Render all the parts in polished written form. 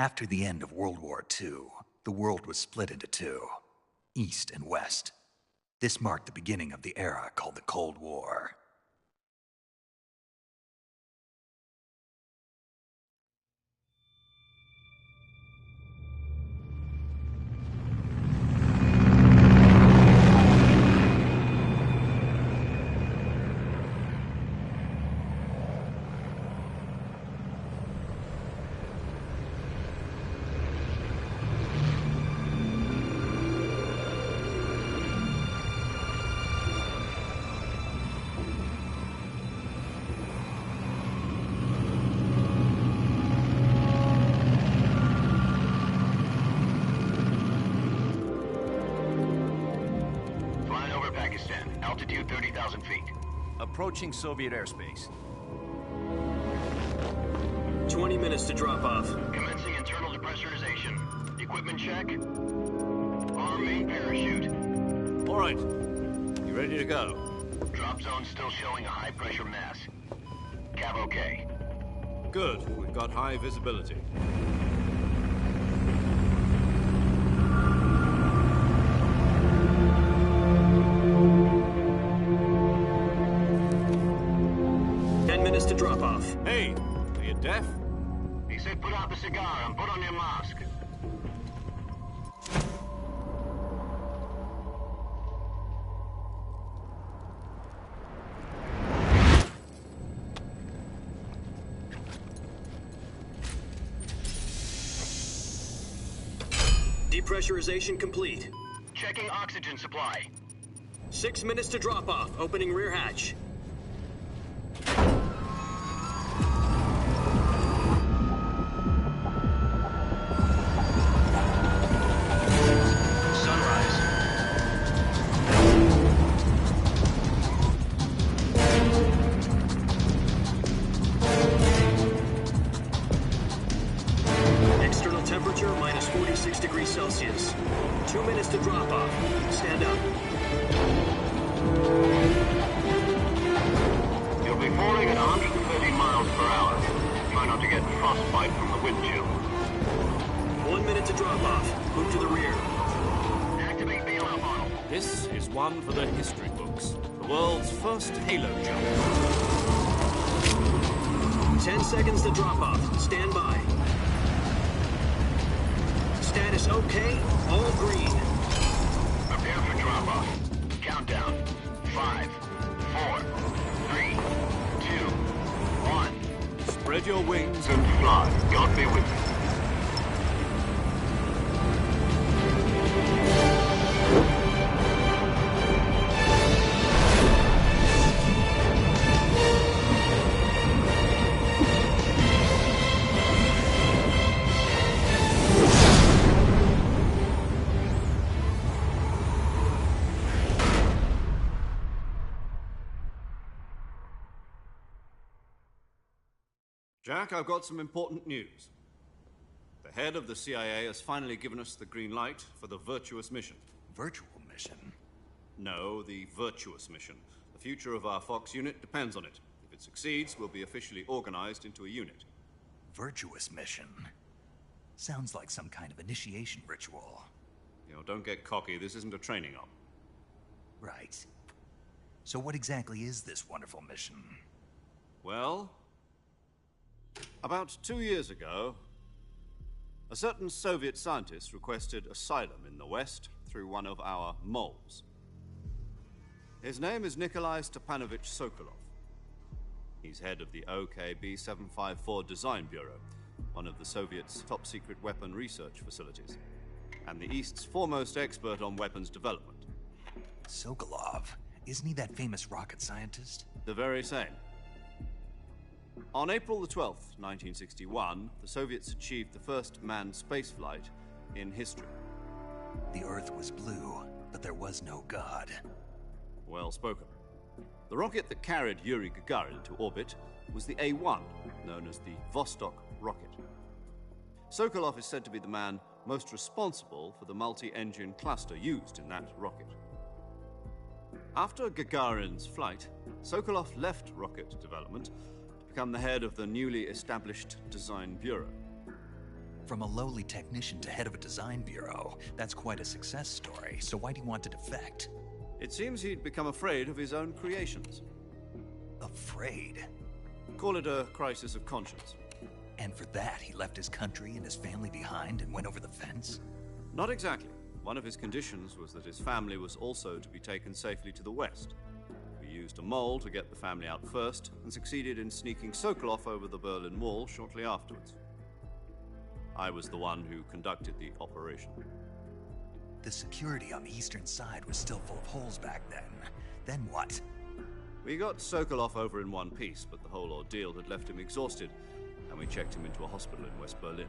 After the end of World War II, the world was split into two, East and West. This marked the beginning of the era called the Cold War. Altitude 30,000 feet. Approaching Soviet airspace. 20 minutes to drop off. Commencing internal depressurization. Equipment check. Arm main parachute. All right. You ready to go? Drop zone still showing a high pressure mass. Cav okay. Good. We've got high visibility. To drop off. Hey, are you deaf? He said put out the cigar and put on your mask. Depressurization complete. Checking oxygen supply. 6 minutes to drop off. Opening rear hatch. Temperature minus 46 degrees Celsius. 2 minutes to drop off. Stand up. You'll be falling at 130 miles per hour. Try not to get frostbite from the wind chill. 1 minute to drop off. Move to the rear. Activate bailout model. This is one for the history books. The world's first halo jump. 10 seconds to drop off. Stand by. Status okay, all green. Prepare for drop-off. Countdown. 5, 4, 3, 2, 1. Spread your wings And fly. God be with you. Jack, I've got some important news. The head of the CIA has finally given us the green light for the Virtuous mission. Virtual mission? No, the Virtuous mission. The future of our Fox unit depends on it. If it succeeds, we'll be officially organized into a unit. Virtuous mission? Sounds like some kind of initiation ritual. You know, don't get cocky. This isn't a training op. Right. So what exactly is this wonderful mission? Well, about 2 years ago, a certain Soviet scientist requested asylum in the West through one of our moles. His name is Nikolai Stepanovich Sokolov. He's head of the OKB-754 Design Bureau, one of the Soviets' top-secret weapon research facilities. and the East's foremost expert on weapons development. Sokolov, isn't he that famous rocket scientist? The very same. On April the 12th, 1961, the Soviets achieved the first manned spaceflight in history. The Earth was blue, but there was no God. Well spoken. The rocket that carried Yuri Gagarin to orbit was the A-1, known as the Vostok rocket. Sokolov is said to be the man most responsible for the multi-engine cluster used in that rocket. After Gagarin's flight, Sokolov left rocket development to become the head of the newly established Design Bureau. From a lowly technician to head of a design bureau, that's quite a success story, so why do you want to defect? It seems he'd become afraid of his own creations. Afraid? Call it a crisis of conscience. And for that, he left his country and his family behind and went over the fence? Not exactly. One of his conditions was that his family was also to be taken safely to the west. We used a mole to get the family out first and succeeded in sneaking Sokolov over the Berlin Wall shortly afterwards. I was the one who conducted the operation. The security on the eastern side was still full of holes back then. Then what? We got Sokolov over in one piece, but the whole ordeal had left him exhausted, and we checked him into a hospital in West Berlin.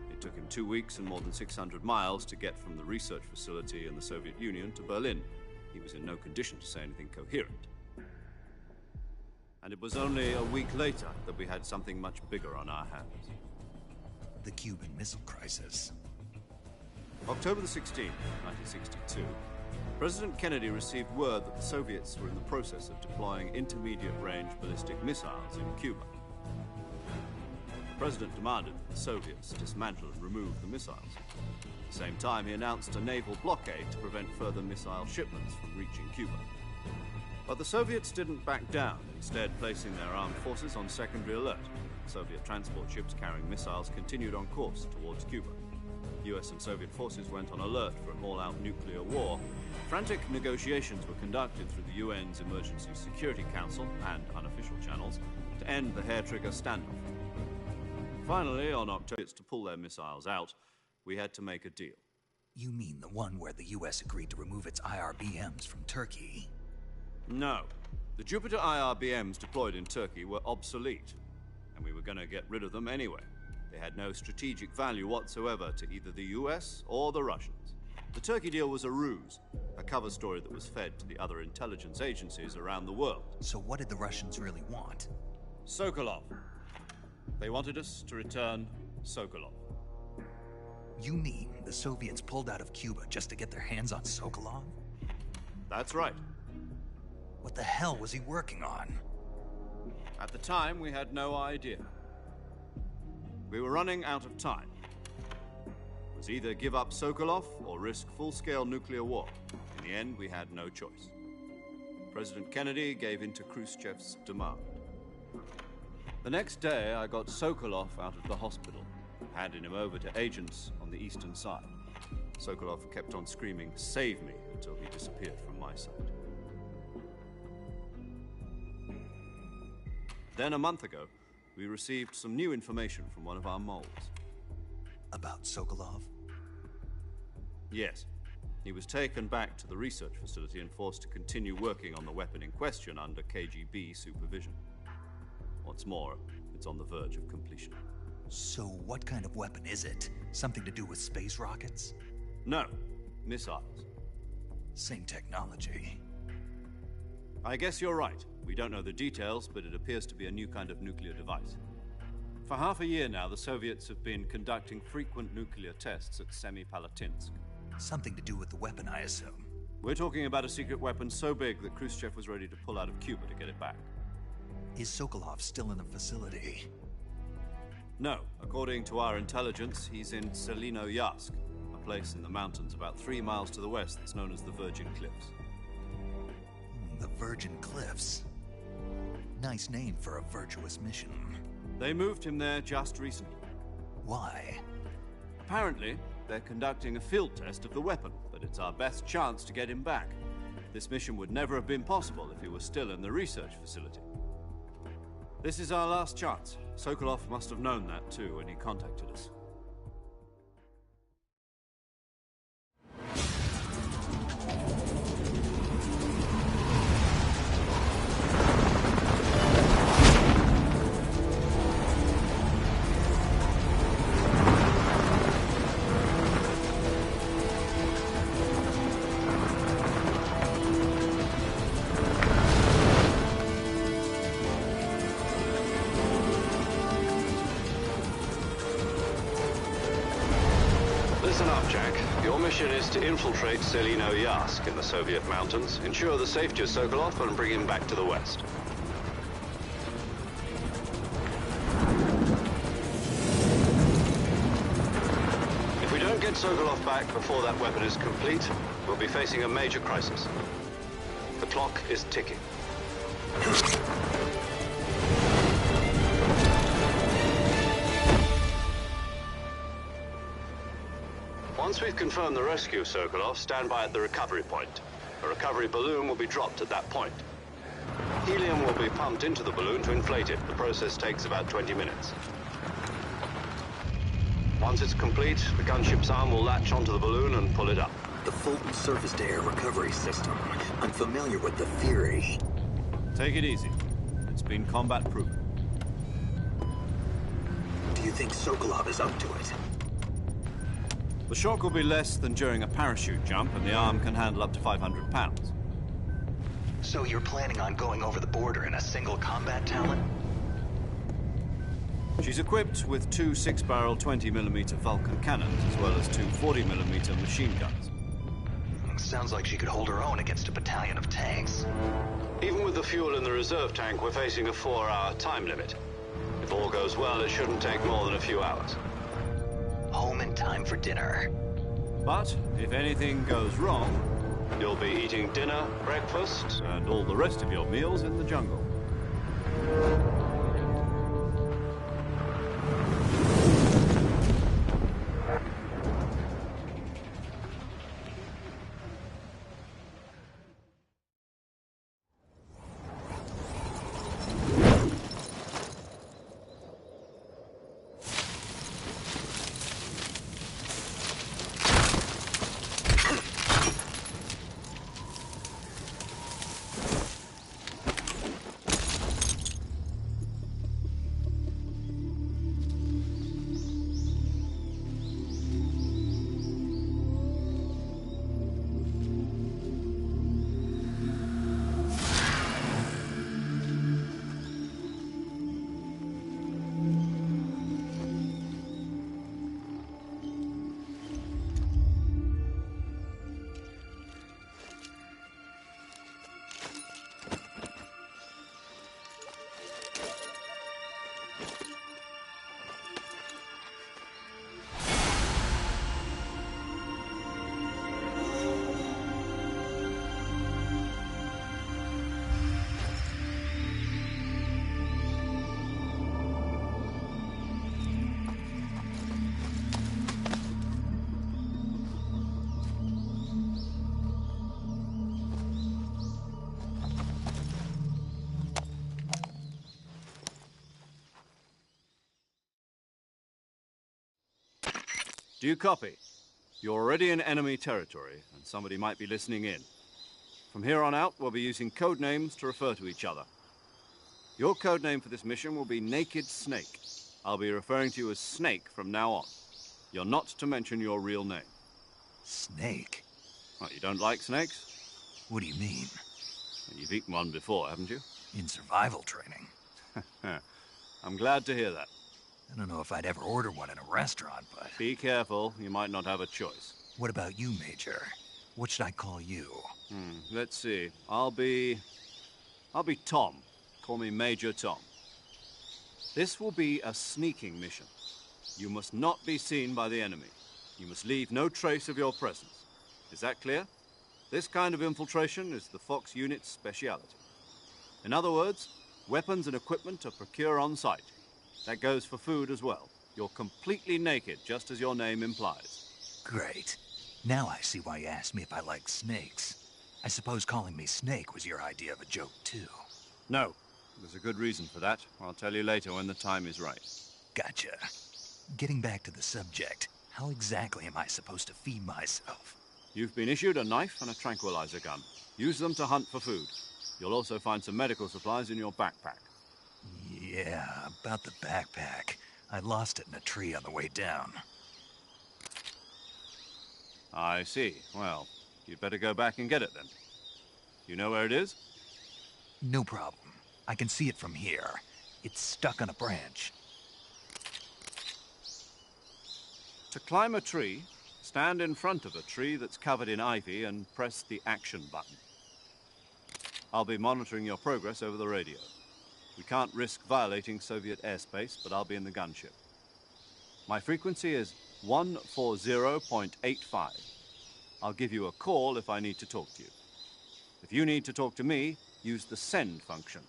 It took him 2 weeks and more than 600 miles to get from the research facility in the Soviet Union to Berlin. He was in no condition to say anything coherent. And it was only a week later that we had something much bigger on our hands. The Cuban Missile Crisis. October the 16th, 1962, President Kennedy received word that the Soviets were in the process of deploying intermediate-range ballistic missiles in Cuba. The President demanded that the Soviets dismantle and remove the missiles. At the same time, he announced a naval blockade to prevent further missile shipments from reaching Cuba. But the Soviets didn't back down, instead placing their armed forces on secondary alert. Soviet transport ships carrying missiles continued on course towards Cuba. US and Soviet forces went on alert for an all-out nuclear war. Frantic negotiations were conducted through the UN's Emergency Security Council and unofficial channels to end the hair-trigger standoff. Finally, on October to pull their missiles out, we had to make a deal. You mean the one where the US agreed to remove its IRBMs from Turkey? No. The Jupiter IRBMs deployed in Turkey were obsolete, and we were going to get rid of them anyway. They had no strategic value whatsoever to either the US or the Russians. The Turkey deal was a ruse, a cover story that was fed to the other intelligence agencies around the world. So what did the Russians really want? Sokolov. They wanted us to return Sokolov. You mean the Soviets pulled out of Cuba just to get their hands on Sokolov? That's right. What the hell was he working on? At the time, we had no idea. We were running out of time. It was either give up Sokolov or risk full-scale nuclear war. In the end, we had no choice. President Kennedy gave in to Khrushchev's demand. The next day, I got Sokolov out of the hospital, handing him over to agents on the eastern side. Sokolov kept on screaming, "Save me," until he disappeared from my sight. Then, a month ago, we received some new information from one of our moles. About Sokolov? Yes. He was taken back to the research facility and forced to continue working on the weapon in question under KGB supervision. What's more, it's on the verge of completion. So what kind of weapon is it? Something to do with space rockets? No, missiles. Same technology. I guess you're right. We don't know the details, but it appears to be a new kind of nuclear device. For half a year now, the Soviets have been conducting frequent nuclear tests at Semipalatinsk. Something to do with the weapon, I assume. We're talking about a secret weapon so big that Khrushchev was ready to pull out of Cuba to get it back. Is Sokolov still in the facility? No. According to our intelligence, he's in Selinoyarsk, a place in the mountains about 3 miles to the west that's known as the Virgin Cliffs. The Virgin Cliffs. Nice name for a virtuous mission. They moved him there just recently. Why? Apparently, they're conducting a field test of the weapon, but it's our best chance to get him back. This mission would never have been possible if he was still in the research facility. This is our last chance. Sokolov must have known that too when he contacted us. Listen up, Jack. Your mission is to infiltrate Selino Yask in the Soviet mountains, ensure the safety of Sokolov, and bring him back to the West. If we don't get Sokolov back before that weapon is complete, we'll be facing a major crisis. The clock is ticking. Once we've confirmed the rescue of Sokolov, stand by at the recovery point. A recovery balloon will be dropped at that point. Helium will be pumped into the balloon to inflate it. The process takes about 20 minutes. Once it's complete, the gunship's arm will latch onto the balloon and pull it up. The Fulton surface-to-air recovery system. I'm familiar with the theory. Take it easy. It's been combat-proven. Do you think Sokolov is up to it? The shock will be less than during a parachute jump, and the arm can handle up to 500 pounds. So you're planning on going over the border in a single combat talon? She's equipped with two 6-barrel 20mm Vulcan cannons, as well as two 40mm machine guns. Sounds like she could hold her own against a battalion of tanks. Even with the fuel in the reserve tank, we're facing a 4-hour time limit. If all goes well, it shouldn't take more than a few hours. Home in time for dinner. But if anything goes wrong, You'll be eating dinner, breakfast. and all the rest of your meals in the jungle. Do you copy? You're already in enemy territory, and somebody might be listening in. From here on out, we'll be using code names to refer to each other. Your code name for this mission will be Naked Snake. I'll be referring to you as Snake from now on. You're not to mention your real name. Snake? Well, you don't like snakes? What do you mean? Well, you've eaten one before, haven't you? In survival training? I'm glad to hear that. I don't know if I'd ever order one in a restaurant, but... Be careful, you might not have a choice. What about you, Major? What should I call you? Let's see. I'll be Tom. Call me Major Tom. This will be a sneaking mission. You must not be seen by the enemy. You must leave no trace of your presence. Is that clear? This kind of infiltration is the Fox unit's speciality. In other words, weapons and equipment are procured on site. That goes for food as well. You're completely naked, just as your name implies. Great. Now I see why you asked me if I like snakes. I suppose calling me Snake was your idea of a joke, too. No. There's a good reason for that. I'll tell you later when the time is right. Gotcha. Getting back to the subject, how exactly am I supposed to feed myself? You've been issued a knife and a tranquilizer gun. Use them to hunt for food. You'll also find some medical supplies in your backpack. Yeah, about the backpack. I lost it in a tree on the way down. I see. Well, you'd better go back and get it then. You know where it is? No problem. I can see it from here. It's stuck on a branch. To climb a tree, Stand in front of a tree that's covered in ivy and press the action button. I'll be monitoring your progress over the radio. We can't risk violating Soviet airspace, but I'll be in the gunship. My frequency is 140.85. I'll give you a call if I need to talk to you. If you need to talk to me, use the send function.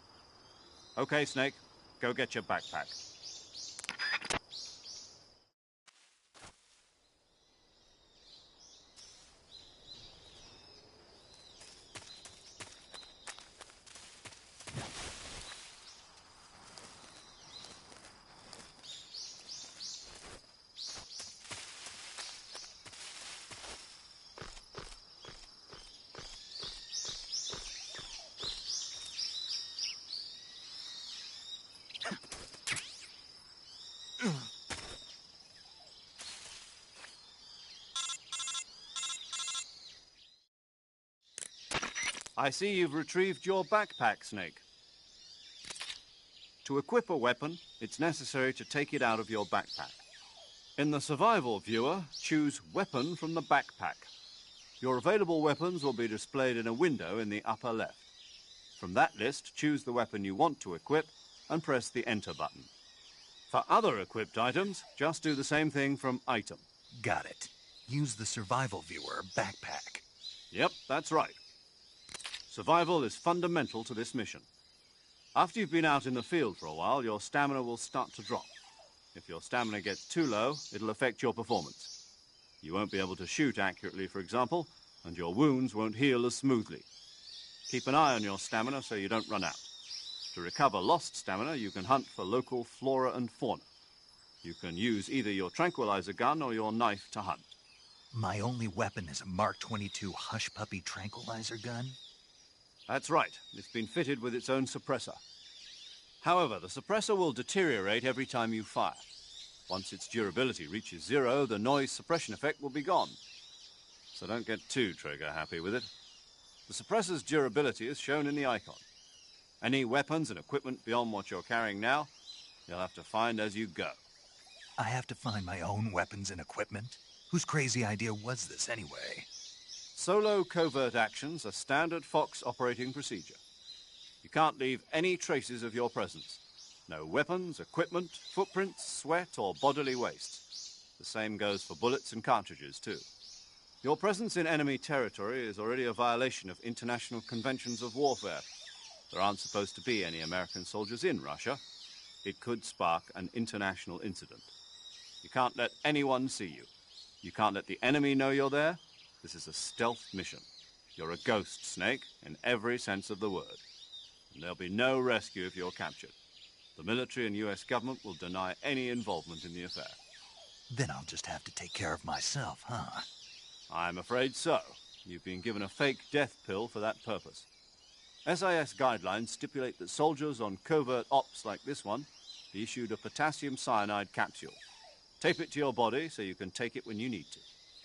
Okay, Snake, go get your backpack. I see you've retrieved your backpack, Snake. To equip a weapon, it's necessary to take it out of your backpack. In the survival viewer, choose Weapon from the backpack. Your available weapons will be displayed in a window in the upper left. From that list, choose the weapon you want to equip and press the Enter button. For other equipped items, just do the same thing from Item. Got it. Use the survival viewer backpack. Yep, that's right. Survival is fundamental to this mission. After you've been out in the field for a while, your stamina will start to drop. If your stamina gets too low, it'll affect your performance. You won't be able to shoot accurately, for example, and your wounds won't heal as smoothly. Keep an eye on your stamina so you don't run out. To recover lost stamina, you can hunt for local flora and fauna. You can use either your tranquilizer gun or your knife to hunt. My only weapon is a Mark 22 Hush Puppy tranquilizer gun? That's right. It's been fitted with its own suppressor. However, the suppressor will deteriorate every time you fire. Once its durability reaches 0, the noise suppression effect will be gone. So don't get too trigger-happy with it. The suppressor's durability is shown in the icon. Any weapons and equipment beyond what you're carrying now, you'll have to find as you go. I have to find my own weapons and equipment? Whose crazy idea was this anyway? Solo covert actions are standard Fox operating procedure. You can't leave any traces of your presence. No weapons, equipment, footprints, sweat, or bodily waste. The same goes for bullets and cartridges, too. Your presence in enemy territory is already a violation of international conventions of warfare. There aren't supposed to be any American soldiers in Russia. It could spark an international incident. You can't let anyone see you. You can't let the enemy know you're there. This is a stealth mission. You're a ghost, Snake, in every sense of the word. And there'll be no rescue if you're captured. The military and U.S. government will deny any involvement in the affair. Then I'll just have to take care of myself, huh? I'm afraid so. You've been given a fake death pill for that purpose. SIS guidelines stipulate that soldiers on covert ops like this one be issued a potassium cyanide capsule. Tape it to your body so you can take it when you need to.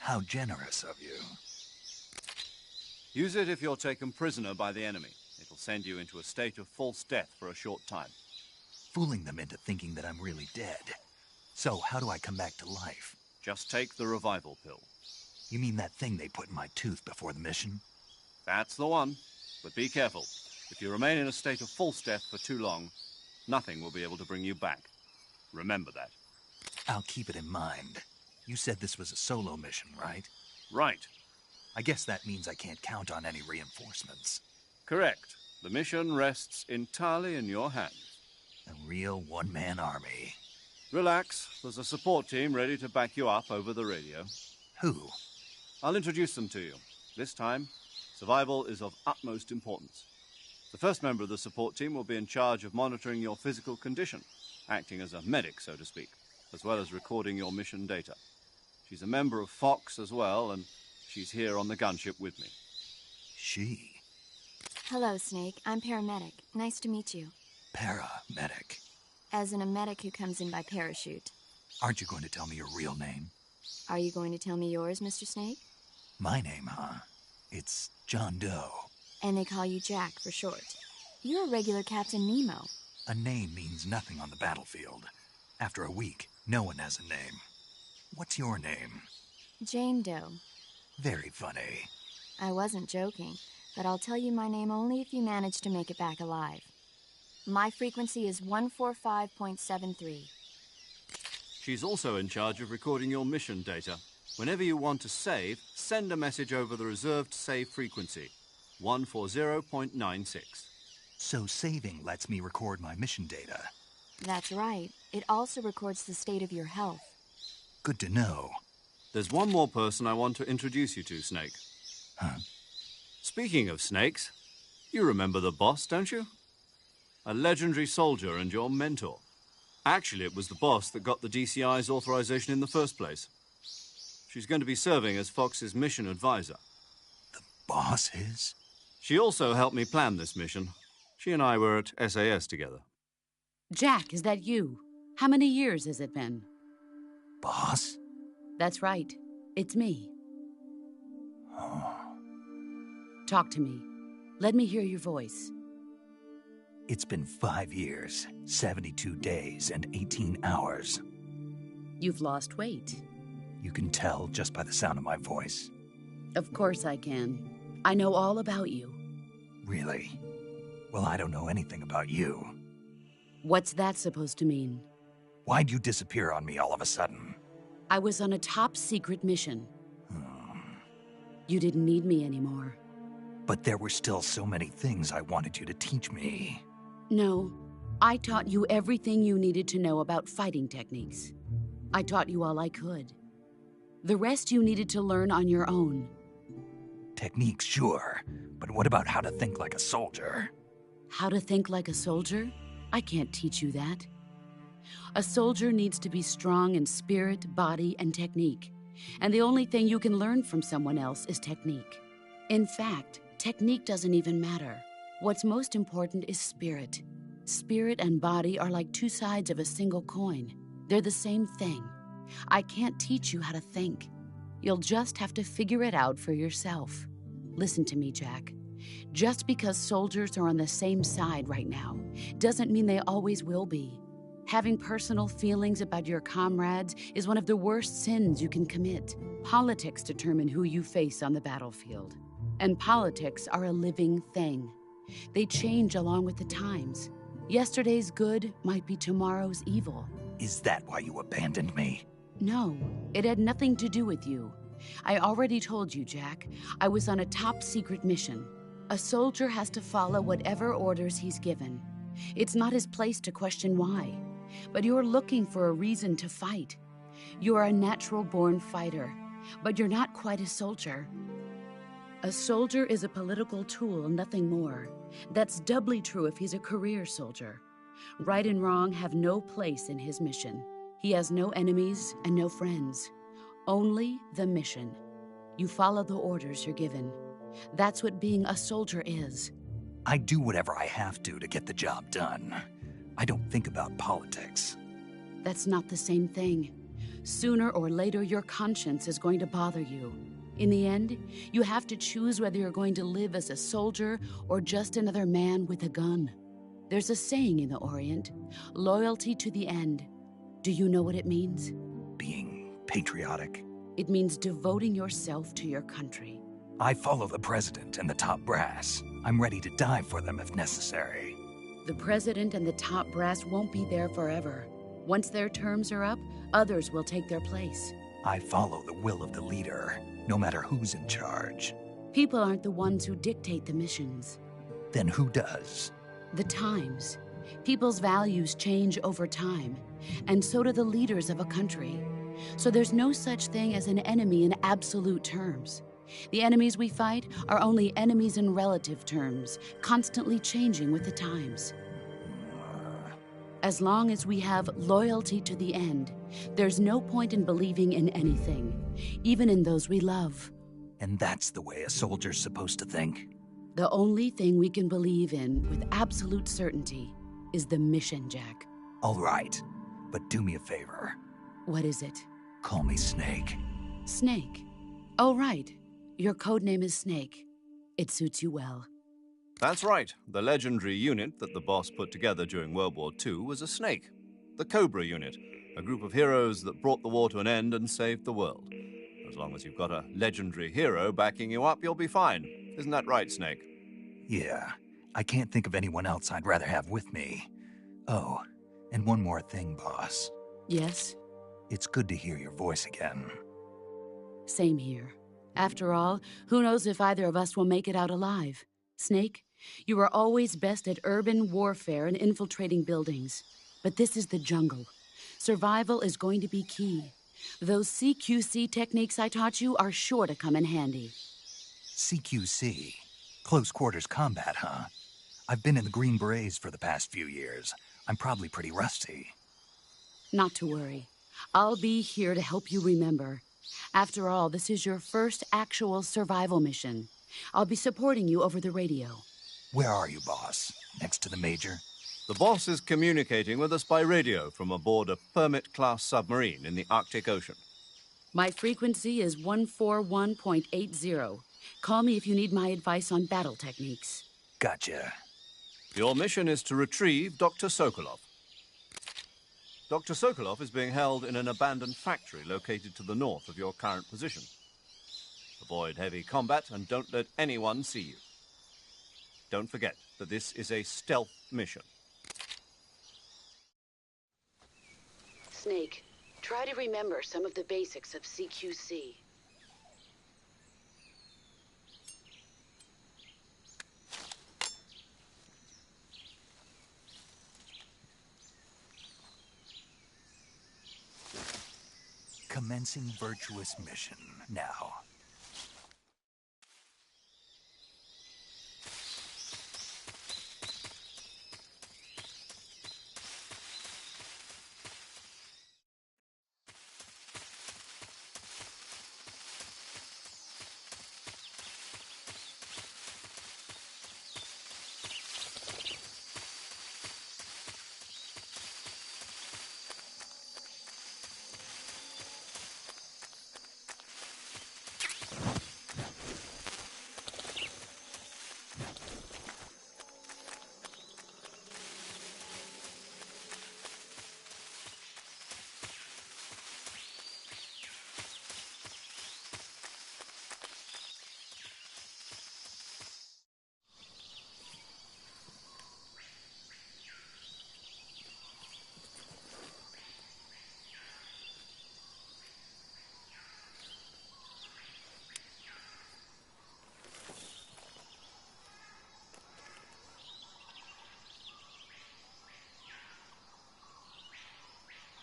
How generous of you. Use it if you're taken prisoner by the enemy. It'll send you into a state of false death for a short time. Fooling them into thinking that I'm really dead. So how do I come back to life? Just take the revival pill. You mean that thing they put in my tooth before the mission? That's the one. But be careful. If you remain in a state of false death for too long, nothing will be able to bring you back. Remember that. I'll keep it in mind. You said this was a solo mission, right? Right. I guess that means I can't count on any reinforcements. Correct. The mission rests entirely in your hands. A real one-man army. Relax. There's a support team ready to back you up over the radio. Who? I'll introduce them to you. This time, survival is of utmost importance. The first member of the support team will be in charge of monitoring your physical condition, acting as a medic, so to speak, as well as recording your mission data. She's a member of Fox as well, and she's here on the gunship with me. She? Hello, Snake. I'm paramedic. Nice to meet you. Paramedic. As in a medic who comes in by parachute. Aren't you going to tell me your real name? Are you going to tell me yours, Mr. Snake? My name, huh? It's John Doe. And they call you Jack for short. You're a regular Captain Nemo. A name means nothing on the battlefield. After a week, no one has a name. What's your name? Jane Doe. Very funny. I wasn't joking, but I'll tell you my name only if you manage to make it back alive. My frequency is 145.73. She's also in charge of recording your mission data. Whenever you want to save, send a message over the reserved save frequency, 140.96. So saving lets me record my mission data. That's right. It also records the state of your health. Good to know. There's one more person I want to introduce you to, Snake. Huh? Speaking of snakes, you remember the boss, don't you? A legendary soldier and your mentor. Actually, it was the boss that got the DCI's authorization in the first place. She's going to be serving as Fox's mission advisor. The boss is? She also helped me plan this mission. She and I were at SAS together. Jack, is that you? How many years has it been? Boss? That's right. It's me. Talk to me. Let me hear your voice. It's been 5 years, 72 days, and 18 hours. You've lost weight. You can tell just by the sound of my voice. Of course I can. I know all about you. Really? Well, I don't know anything about you. What's that supposed to mean? Why'd you disappear on me all of a sudden? I was on a top-secret mission. You didn't need me anymore. But there were still so many things I wanted you to teach me. No, I taught you everything you needed to know about fighting techniques. I taught you all I could. The rest you needed to learn on your own. Techniques, sure. But what about how to think like a soldier? How to think like a soldier? I can't teach you that. A soldier needs to be strong in spirit, body, and technique. And the only thing you can learn from someone else is technique. In fact, technique doesn't even matter. What's most important is spirit. Spirit and body are like two sides of a single coin. They're the same thing. I can't teach you how to think. You'll just have to figure it out for yourself. Listen to me, Jack. Just because soldiers are on the same side right now doesn't mean they always will be. Having personal feelings about your comrades is one of the worst sins you can commit. Politics determine who you face on the battlefield. And politics are a living thing. They change along with the times. Yesterday's good might be tomorrow's evil. Is that why you abandoned me? No, it had nothing to do with you. I already told you, Jack. I was on a top-secret mission. A soldier has to follow whatever orders he's given. It's not his place to question why. But you're looking for a reason to fight. You're a natural-born fighter, but you're not quite a soldier. A soldier is a political tool, nothing more. That's doubly true if he's a career soldier. Right and wrong have no place in his mission. He has no enemies and no friends. Only the mission. You follow the orders you're given. That's what being a soldier is. I do whatever I have to get the job done. I don't think about politics. That's not the same thing. Sooner or later, your conscience is going to bother you. In the end, you have to choose whether you're going to live as a soldier or just another man with a gun. There's a saying in the Orient, loyalty to the end. Do you know what it means? Being patriotic. It means devoting yourself to your country. I follow the president and the top brass. I'm ready to die for them if necessary. The president and the top brass won't be there forever. Once their terms are up, others will take their place. I follow the will of the leader, no matter who's in charge. People aren't the ones who dictate the missions. Then who does? The times. People's values change over time, and so do the leaders of a country. So there's no such thing as an enemy in absolute terms. The enemies we fight are only enemies in relative terms, constantly changing with the times. As long as we have loyalty to the end, there's no point in believing in anything, even in those we love. And that's the way a soldier's supposed to think? The only thing we can believe in with absolute certainty is the mission, Jack. All right, but do me a favor. What is it? Call me Snake. Snake. Oh, right. Your code name is Snake. It suits you well. That's right. The legendary unit that the boss put together during World War II was a snake. The Cobra unit, a group of heroes that brought the war to an end and saved the world. As long as you've got a legendary hero backing you up, you'll be fine. Isn't that right, Snake? Yeah, I can't think of anyone else I'd rather have with me. Oh, and one more thing, boss. Yes? It's good to hear your voice again. Same here. After all, who knows if either of us will make it out alive? Snake, you are always best at urban warfare and infiltrating buildings. But this is the jungle. Survival is going to be key. Those CQC techniques I taught you are sure to come in handy. CQC? Close quarters combat, huh? I've been in the Green Berets for the past few years. I'm probably pretty rusty. Not to worry. I'll be here to help you remember. After all, this is your first actual survival mission. I'll be supporting you over the radio. Where are you, boss? Next to the Major? The boss is communicating with us by radio from aboard a Permit-class submarine in the Arctic Ocean. My frequency is 141.80. Call me if you need my advice on battle techniques. Gotcha. Your mission is to retrieve Dr. Sokolov. Dr. Sokolov is being held in an abandoned factory located to the north of your current position. Avoid heavy combat and don't let anyone see you. Don't forget that this is a stealth mission. Snake, try to remember some of the basics of CQC. Commencing virtuous mission now.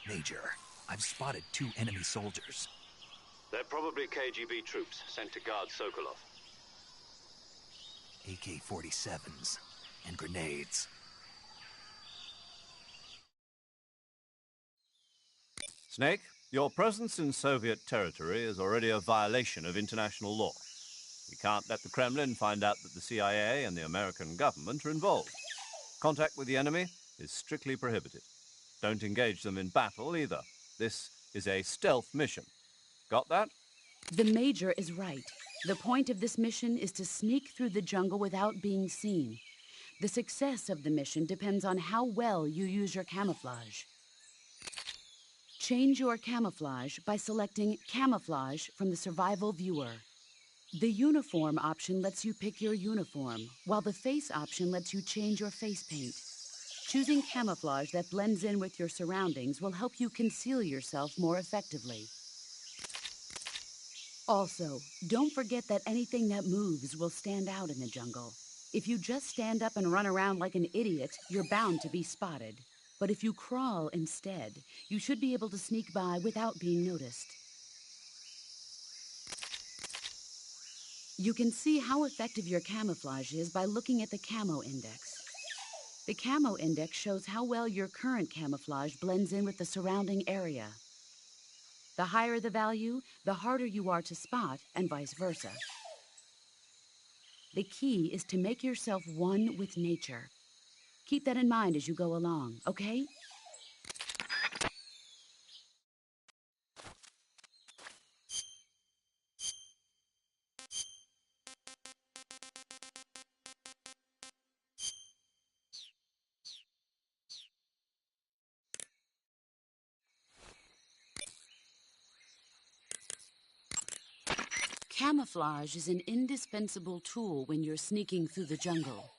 Major, I've spotted 2 enemy soldiers. They're probably KGB troops sent to guard Sokolov. AK-47s and grenades. Snake, your presence in Soviet territory is already a violation of international law. We can't let the Kremlin find out that the CIA and the American government are involved. Contact with the enemy is strictly prohibited. Don't engage them in battle either. This is a stealth mission. Got that? The Major is right. The point of this mission is to sneak through the jungle without being seen. The success of the mission depends on how well you use your camouflage. Change your camouflage by selecting Camouflage from the Survival Viewer. The Uniform option lets you pick your uniform, while the Face option lets you change your face paint. Choosing camouflage that blends in with your surroundings will help you conceal yourself more effectively. Also, don't forget that anything that moves will stand out in the jungle. If you just stand up and run around like an idiot, you're bound to be spotted. But if you crawl instead, you should be able to sneak by without being noticed. You can see how effective your camouflage is by looking at the Camo Index. The Camo Index shows how well your current camouflage blends in with the surrounding area. The higher the value, the harder you are to spot, and vice versa. The key is to make yourself one with nature. Keep that in mind as you go along, okay? Camouflage is an indispensable tool when you're sneaking through the jungle.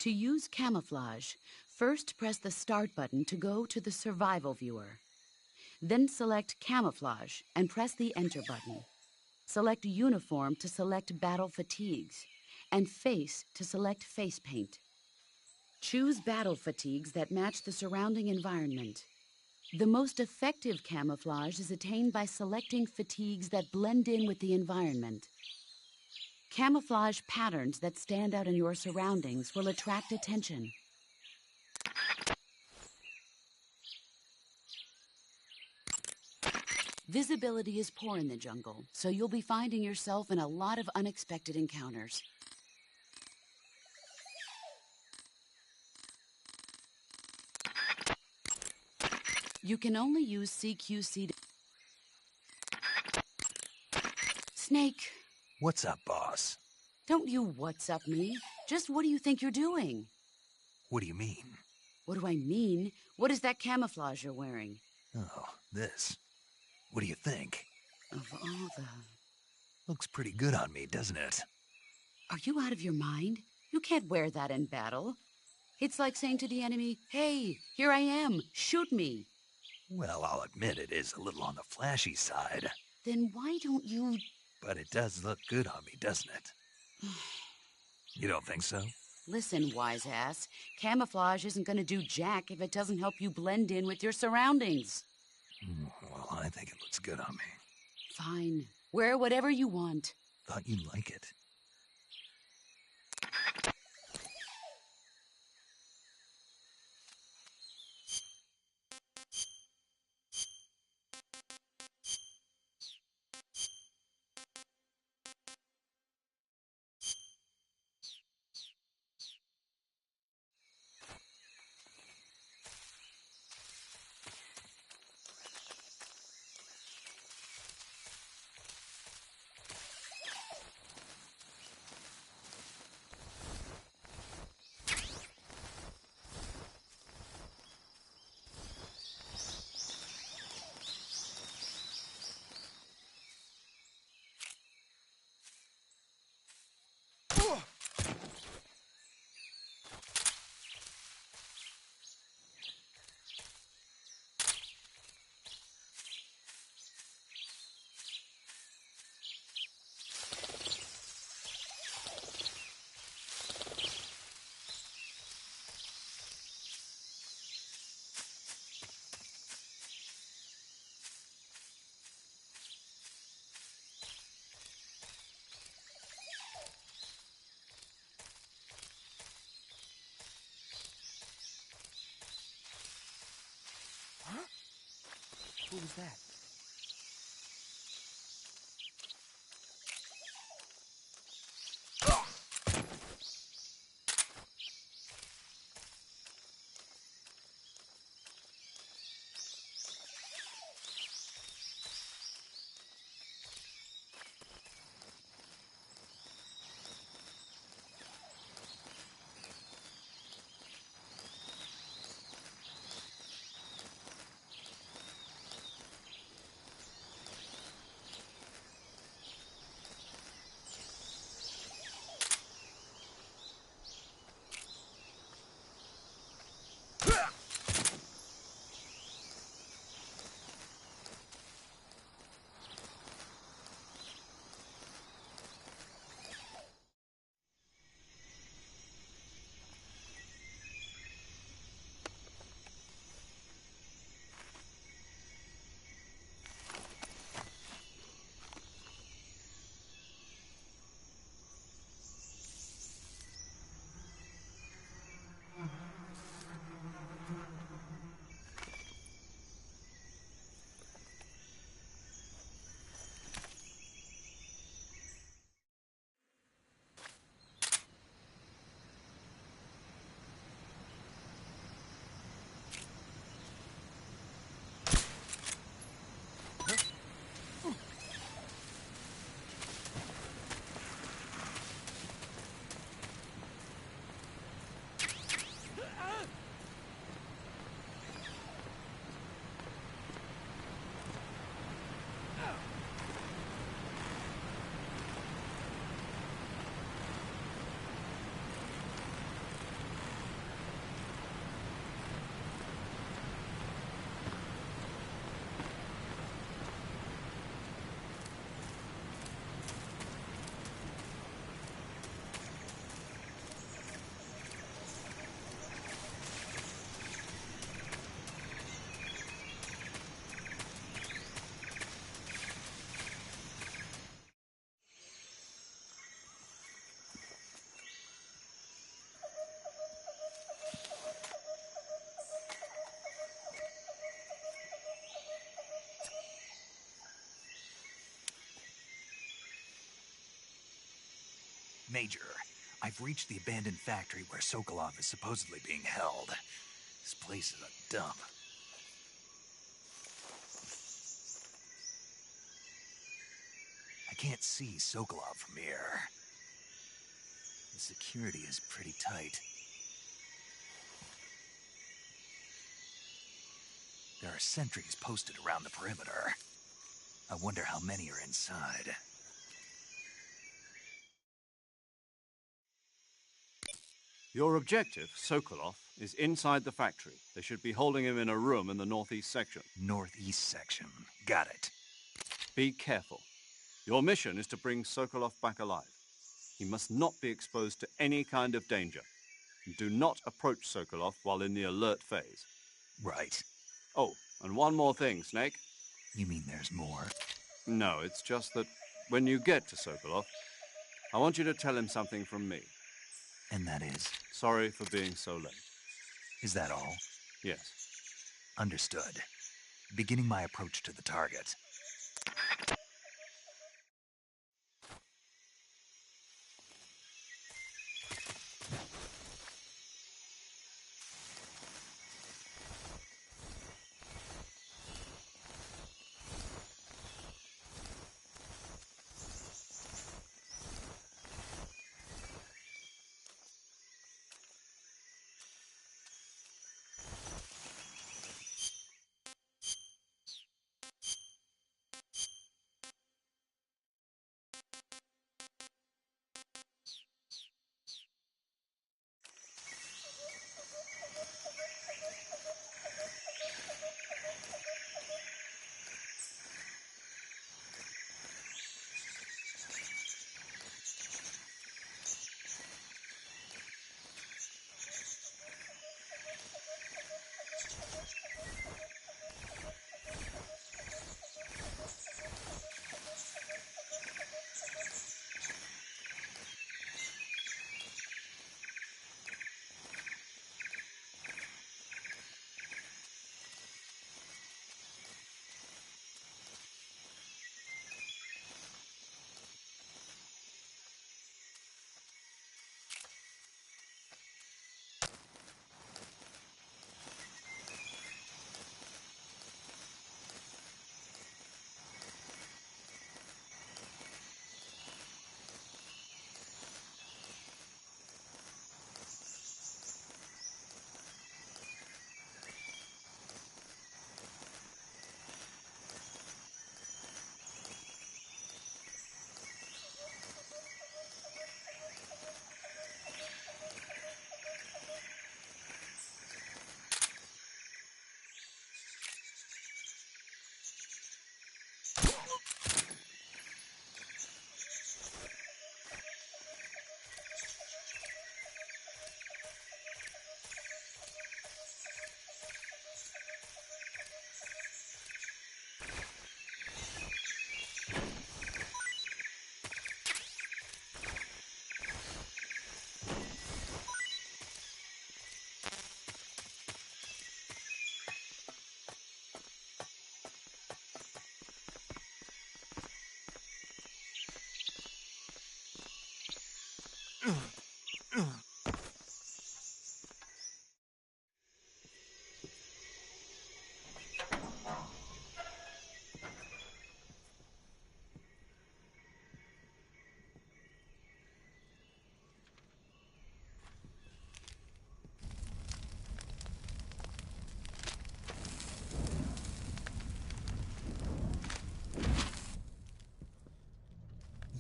To use camouflage, first press the Start button to go to the Survival viewer. Then select Camouflage and press the Enter button. Select Uniform to select Battle Fatigues, and Face to select Face Paint. Choose battle fatigues that match the surrounding environment. The most effective camouflage is attained by selecting fatigues that blend in with the environment. Camouflage patterns that stand out in your surroundings will attract attention. Visibility is poor in the jungle, so you'll be finding yourself in a lot of unexpected encounters. You can only use CQC to... Snake, What's up, boss? don't you what's-up me. Just what do you think you're doing? What do you mean? What do I mean? What is that camouflage you're wearing? Oh, this. What do you think? Of all the... Looks pretty good on me, doesn't it? Are you out of your mind? You can't wear that in battle. It's like saying to the enemy, hey, here I am, shoot me. Well, I'll admit it is a little on the flashy side. Then why don't you... But it does look good on me, doesn't it? You don't think so? Listen, wise ass, camouflage isn't gonna do jack if it doesn't help you blend in with your surroundings. Well, I think it looks good on me. Fine. Wear whatever you want. Thought you'd like it. Who was that? Major, I've reached the abandoned factory where Sokolov is supposedly being held. This place is a dump. I can't see Sokolov from here. The security is pretty tight. There are sentries posted around the perimeter. I wonder how many are inside. Your objective, Sokolov, is inside the factory. They should be holding him in a room in the northeast section. Northeast section. Got it. Be careful. Your mission is to bring Sokolov back alive. He must not be exposed to any kind of danger. And do not approach Sokolov while in the alert phase. Right. Oh, and one more thing, Snake. You mean there's more? No, it's just that when you get to Sokolov, I want you to tell him something from me. And that is? Sorry for being so late. Is that all? Yes. Understood. Beginning my approach to the target.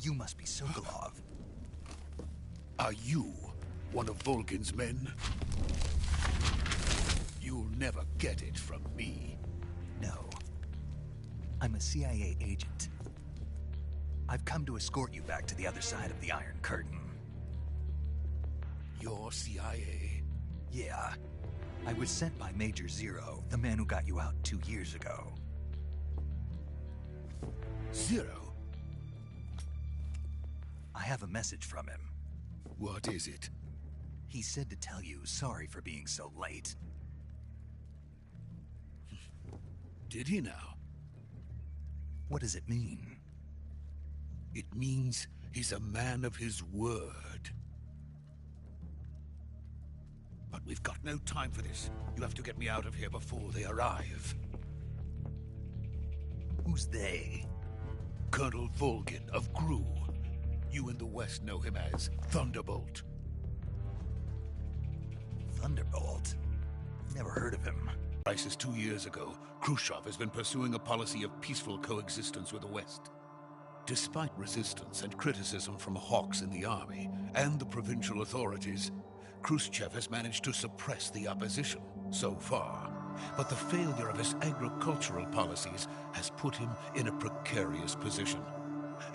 You must be Sokolov. Are you one of Volgin's men? You'll never get it from me. No. I'm a CIA agent. I've come to escort you back to the other side of the Iron Curtain. You're CIA? Yeah. I was sent by Major Zero, the man who got you out 2 years ago. Zero? I have a message from him. What is it? He said to tell you sorry for being so late. Did he now? What does it mean? It means He's a man of his word. But we've got no time for this. You have to get me out of here before they arrive. Who's they? Colonel Volgin of Gru. You in the West know him as Thunderbolt. Thunderbolt? Never heard of him. Crisis 2 years ago, Khrushchev has been pursuing a policy of peaceful coexistence with the West. Despite resistance and criticism from hawks in the army and the provincial authorities, Khrushchev has managed to suppress the opposition so far. But the failure of his agricultural policies has put him in a precarious position.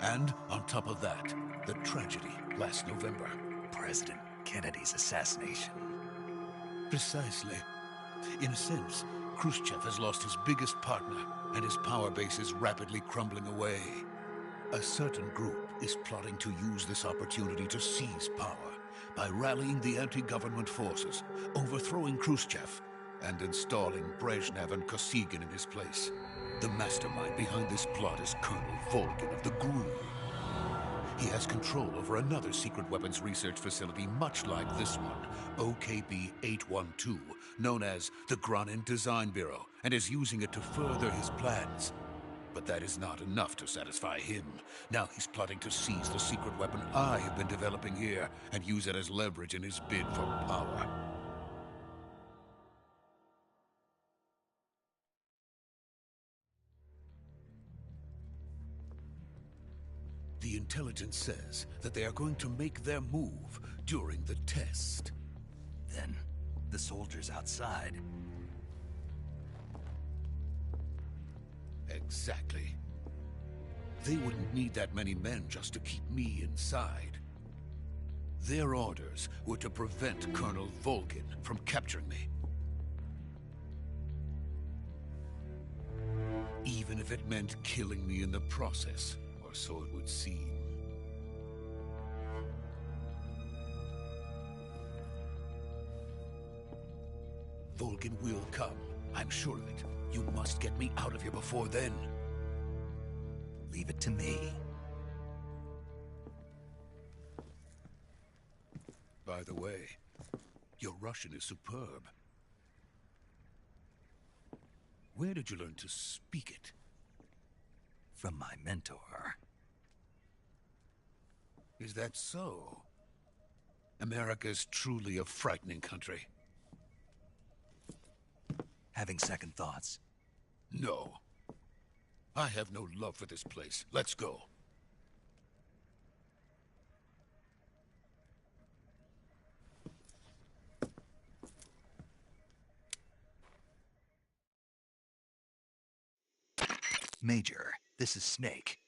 And on top of that, the tragedy last November. President Kennedy's assassination. Precisely. In a sense, Khrushchev has lost his biggest partner, and his power base is rapidly crumbling away. A certain group is plotting to use this opportunity to seize power by rallying the anti-government forces, overthrowing Khrushchev, and installing Brezhnev and Kosygin in his place. The mastermind behind this plot is Colonel Volgin of the GRU. He has control over another secret weapons research facility much like this one, OKB-812, known as the Granin Design Bureau, and is using it to further his plans. But that is not enough to satisfy him. Now he's plotting to seize the secret weapon I have been developing here and use it as leverage in his bid for power. The intelligence says that they are going to make their move during the test. Then, the soldiers outside. Exactly. They wouldn't need that many men just to keep me inside. Their orders were to prevent Colonel Volgin from capturing me. Even if it meant killing me in the process, or so it would seem. Volgin will come. I'm sure of it. You must get me out of here before then. Leave it to me. By the way, your Russian is superb. Where did you learn to speak it? From my mentor. Is that so? America's truly a frightening country. Having second thoughts? No. I have no love for this place. Let's go. Major, this is Snake.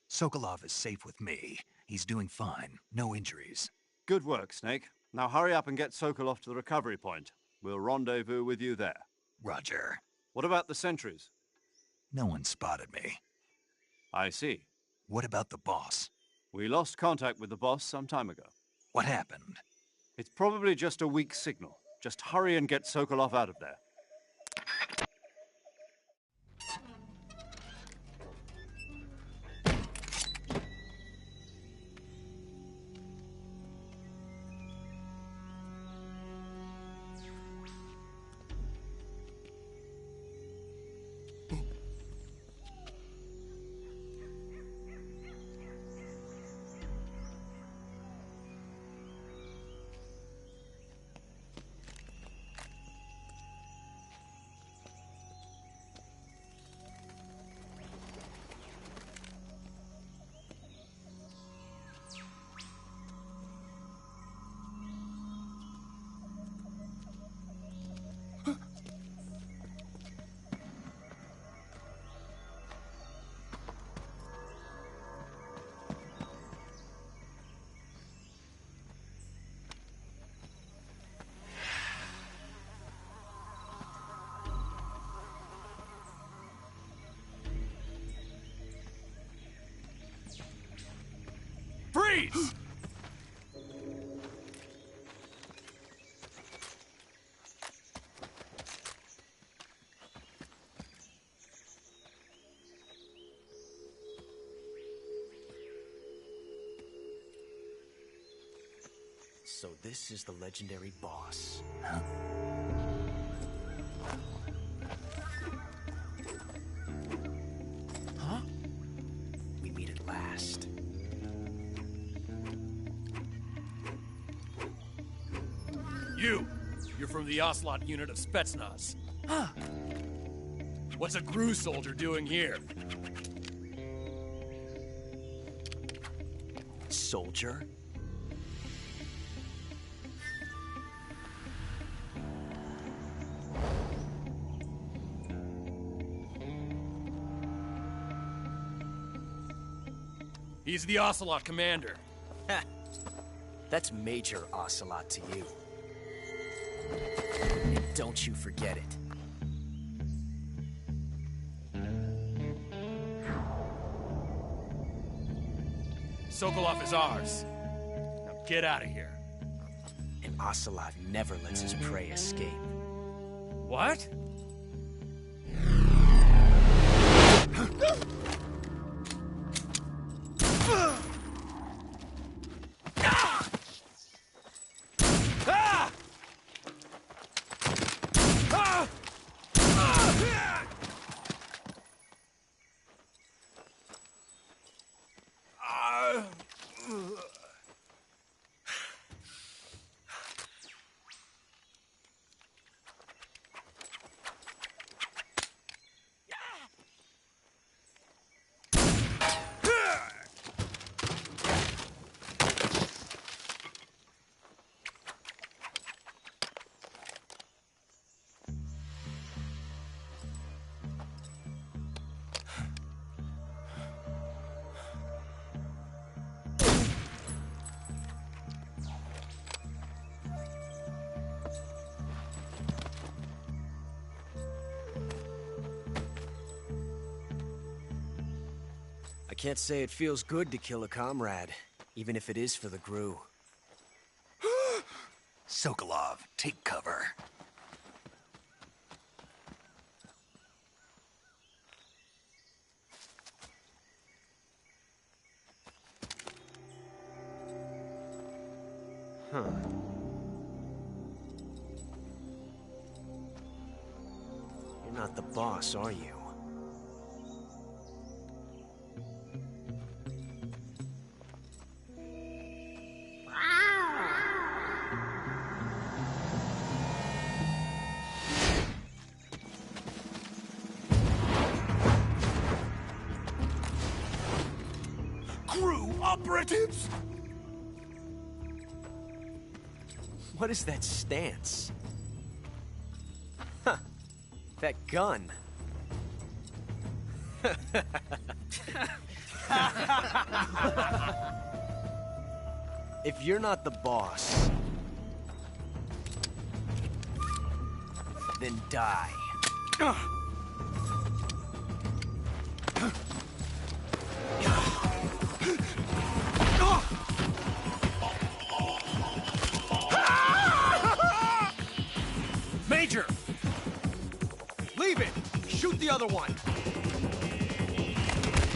Sokolov is safe with me. He's doing fine. No injuries. Good work, Snake. Now hurry up and get Sokolov to the recovery point. We'll rendezvous with you there. Roger. What about the sentries? No one spotted me. I see. What about the boss? We lost contact with the boss some time ago. What happened? It's probably just a weak signal. Just hurry and get Sokolov out of there. Freeze! So this is the legendary boss. Huh? Huh? We meet at last. You're from the Ocelot unit of Spetsnaz. Huh. What's a Gru soldier doing here? Soldier? He's the Ocelot commander. Ha! That's Major Ocelot to you. And don't you forget it. Sokolov is ours. Now get out of here. And Ocelot never lets his prey escape. What? I can't say it feels good to kill a comrade, even if it is for the Gru. Sokolov, take cover. Huh. You're not the boss, are you? Gru operatives! What is that stance? Huh. That gun. If you're not the boss, then die. Major! Leave it! Shoot the other one!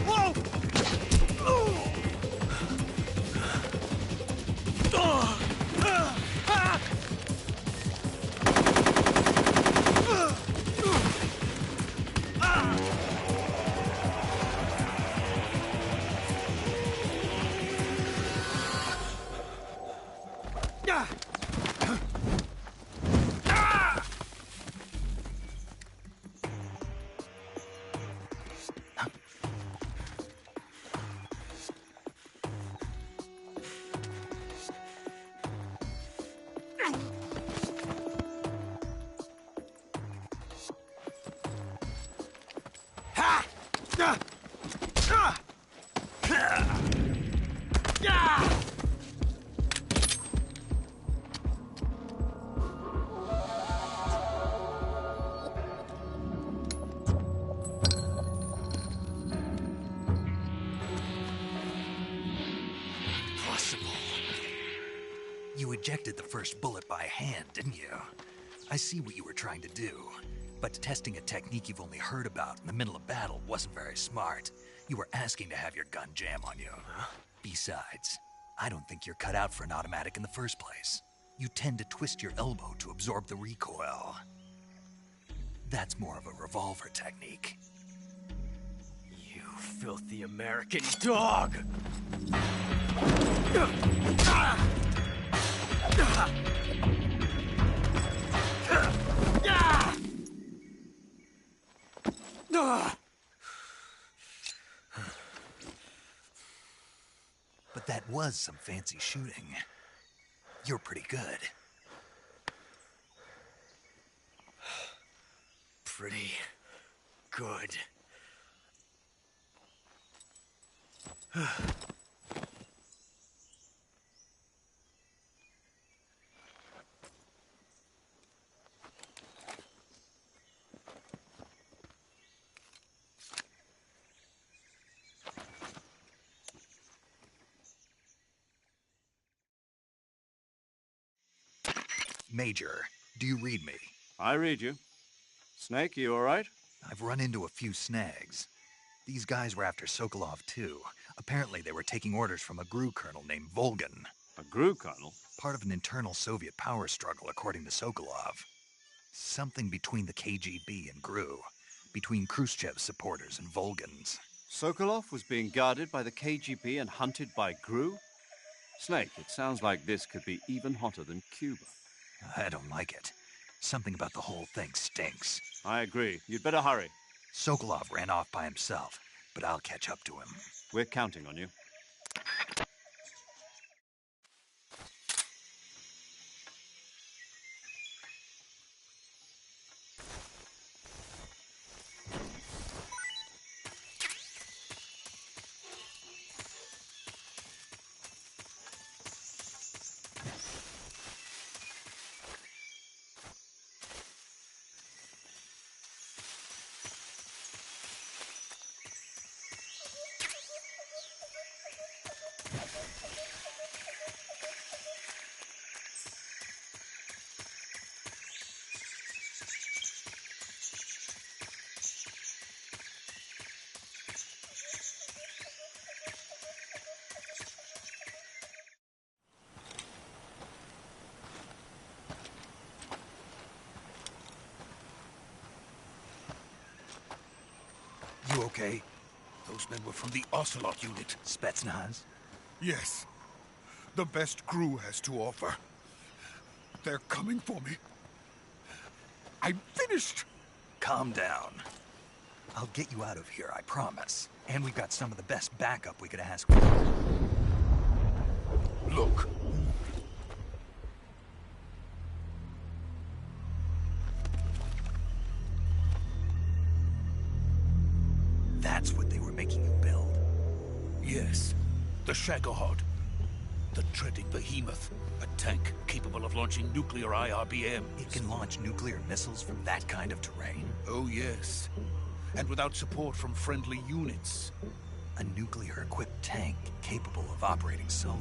Whoa! You ejected the first bullet by hand, didn't you? I see what you were trying to do. But testing a technique you've only heard about in the middle of battle wasn't very smart. You were asking to have your gun jam on you. Besides, I don't think you're cut out for an automatic in the first place. You tend to twist your elbow to absorb the recoil. That's more of a revolver technique. You filthy American dog! But that was some fancy shooting. You're pretty good. Pretty good. Major, do you read me? I read you. Snake, you all right? I've run into a few snags. These guys were after Sokolov too. Apparently they were taking orders from a GRU colonel named Volgin. A GRU colonel? Part of an internal Soviet power struggle, according to Sokolov. Something between the KGB and GRU. Between Khrushchev's supporters and Volgin's. Sokolov was being guarded by the KGB and hunted by GRU? Snake, it sounds like this could be even hotter than Cuba. I don't like it. Something about the whole thing stinks. I agree. You'd better hurry. Sokolov ran off by himself, but I'll catch up to him. We're counting on you. You okay? Those men were from the Ocelot unit. Spetsnaz? Yes. The best GRU has to offer. They're coming for me. I'm finished! Calm down. I'll get you out of here, I promise. And we've got some of the best backup we could ask for. Look. That's what they were making you build. Yes. The Shagohod. The treading behemoth. A tank capable of launching nuclear IRBMs. It can launch nuclear missiles from that kind of terrain. Oh, yes. And without support from friendly units. A nuclear-equipped tank capable of operating solo.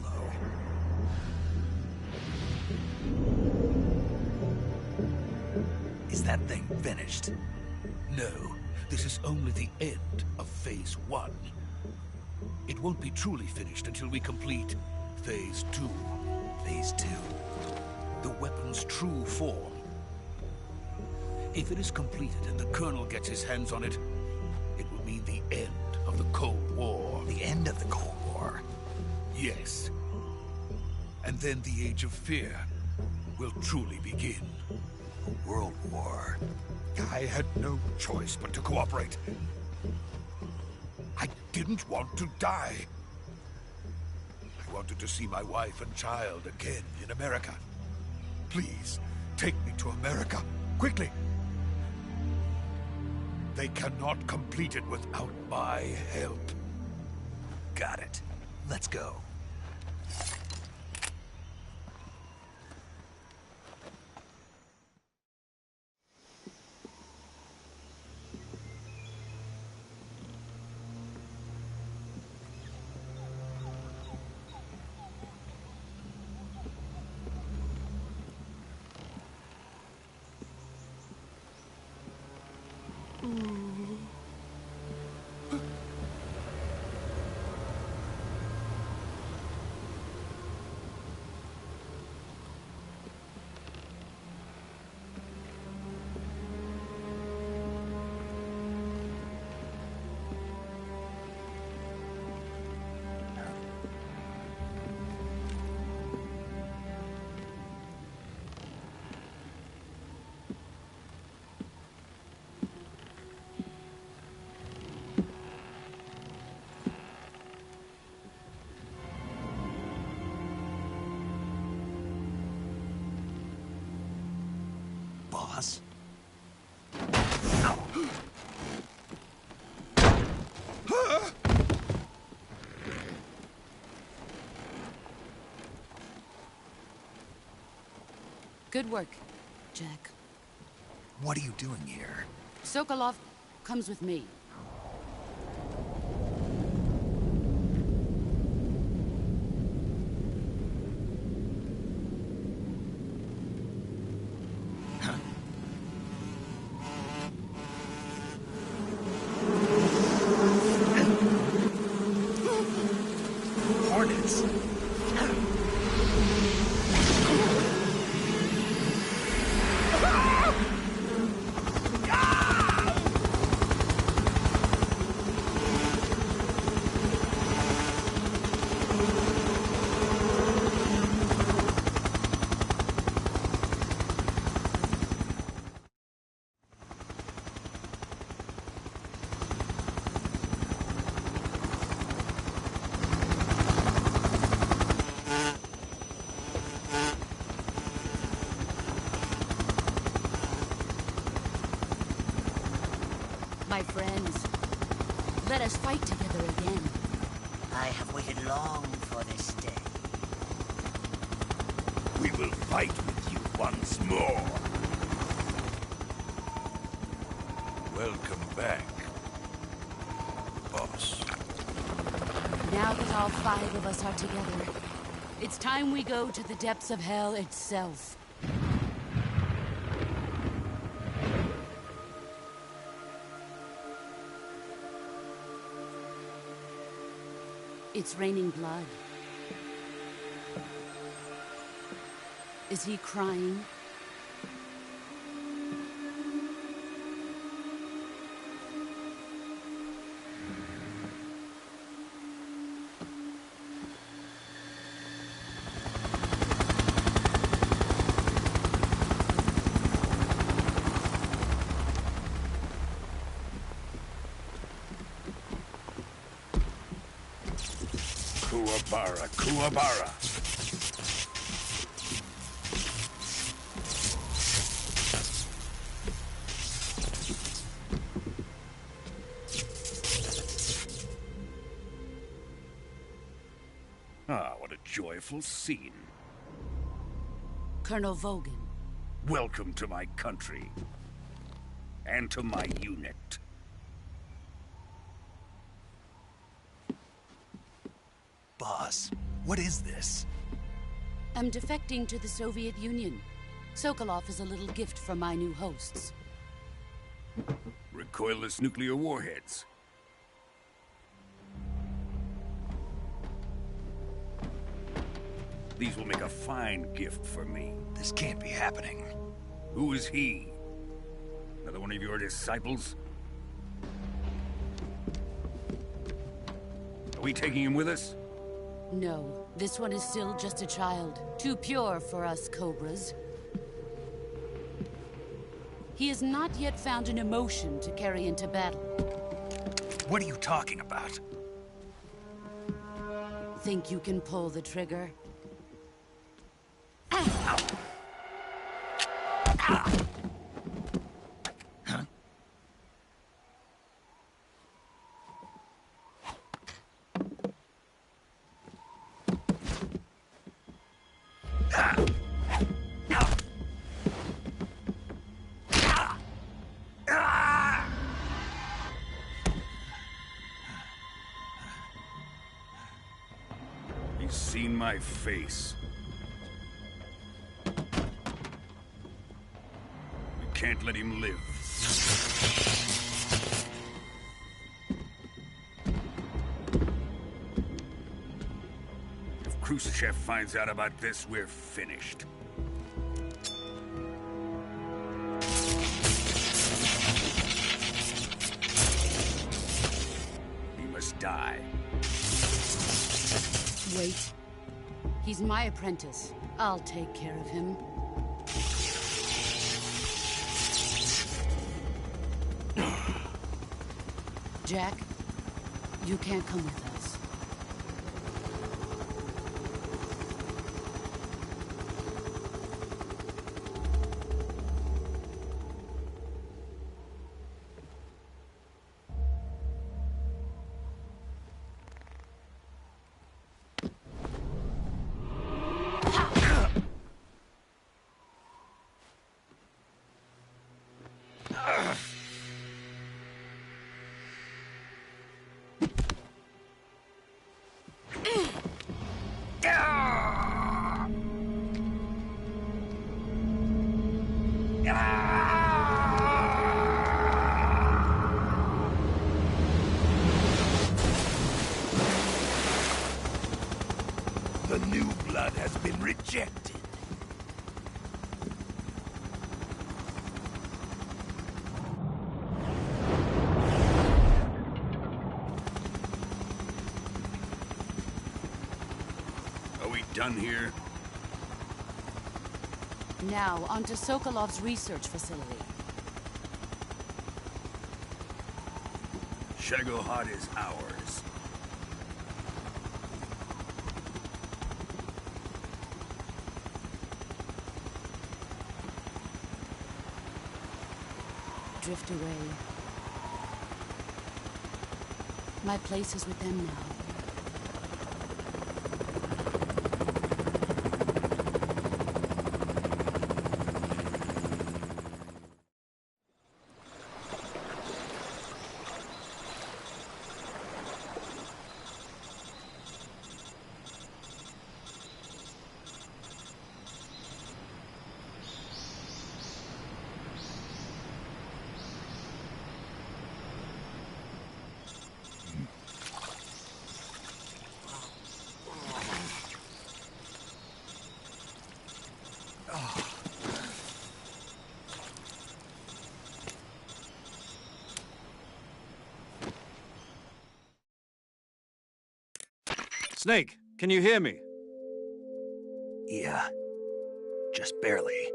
Is that thing finished? No. This is only the end of Phase 1. It won't be truly finished until we complete Phase 2. Phase 2? The weapon's true form. If it is completed and the Colonel gets his hands on it, it will mean the end of the Cold War. The end of the Cold War? Yes. And then the Age of Fear will truly begin. A world war. I had no choice but to cooperate. I didn't want to die. I wanted to see my wife and child again in America. Please, take me to America, quickly. They cannot complete it without my help. Got it. Let's go. Good work, Jack. What are you doing here? Sokolov comes with me. Hornets? My friends, let us fight together again. I have waited long for this day. We will fight with you once more. Welcome back, boss. Now that all 5 of us are together, it's time we go to the depths of hell itself. It's raining blood. Is he crying? Kuwabara, Kuwabara. Ah, what a joyful scene. Colonel Vogan. Welcome to my country. And to my unit. Boss, what is this? I'm defecting to the Soviet Union. Sokolov is a little gift from my new hosts. Recoilless nuclear warheads. These will make a fine gift for me. This can't be happening. Who is he? Another one of your disciples? Are we taking him with us? No, this one is still just a child. Too pure for us Cobras. He has not yet found an emotion to carry into battle. What are you talking about? Think you can pull the trigger? He's seen my face. We can't let him live. If Khrushchev finds out about this, we're finished. He must die. Wait. He's my apprentice. I'll take care of him. Jack, you can't come with us. The new blood has been rejected. Are we done here? Now, on to Sokolov's research facility. Shagohod is ours. Drift away. My place is with them now. Snake, can you hear me? Yeah. Just barely.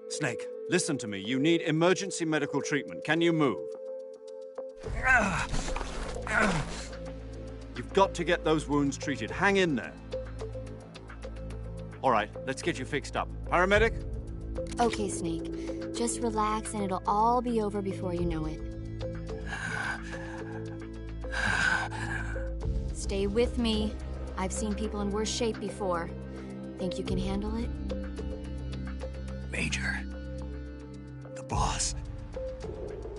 Snake, listen to me. You need emergency medical treatment. Can you move? You've got to get those wounds treated. Hang in there. All right, let's get you fixed up. Paramedic? Okay, Snake. Just relax and it'll all be over before you know it. Stay with me. I've seen people in worse shape before. Think you can handle it? Major. The boss.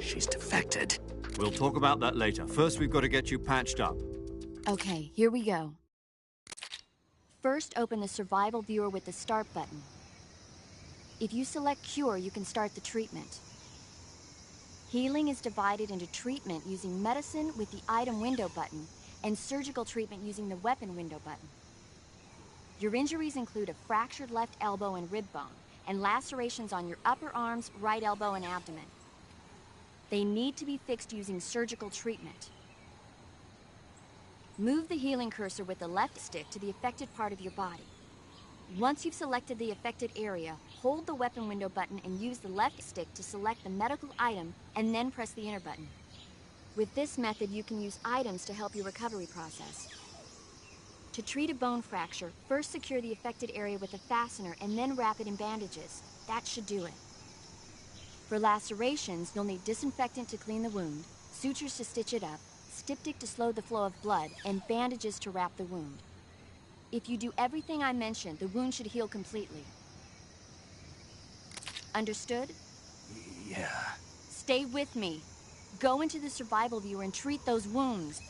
She's defected. We'll talk about that later. First, we've got to get you patched up. Okay, here we go. First, open the survival viewer with the start button. If you select cure, you can start the treatment. Healing is divided into treatment using medicine with the item window button and surgical treatment using the weapon window button. Your injuries include a fractured left elbow and rib bone, and lacerations on your upper arms, right elbow, and abdomen. They need to be fixed using surgical treatment. Move the healing cursor with the left stick to the affected part of your body. Once you've selected the affected area, hold the weapon window button and use the left stick to select the medical item, and then press the enter button. With this method, you can use items to help your recovery process. To treat a bone fracture, first secure the affected area with a fastener and then wrap it in bandages. That should do it. For lacerations, you'll need disinfectant to clean the wound, sutures to stitch it up, styptic to slow the flow of blood, and bandages to wrap the wound. If you do everything I mentioned, the wound should heal completely. Understood? Yeah. Stay with me. Go into the survival viewer and treat those wounds.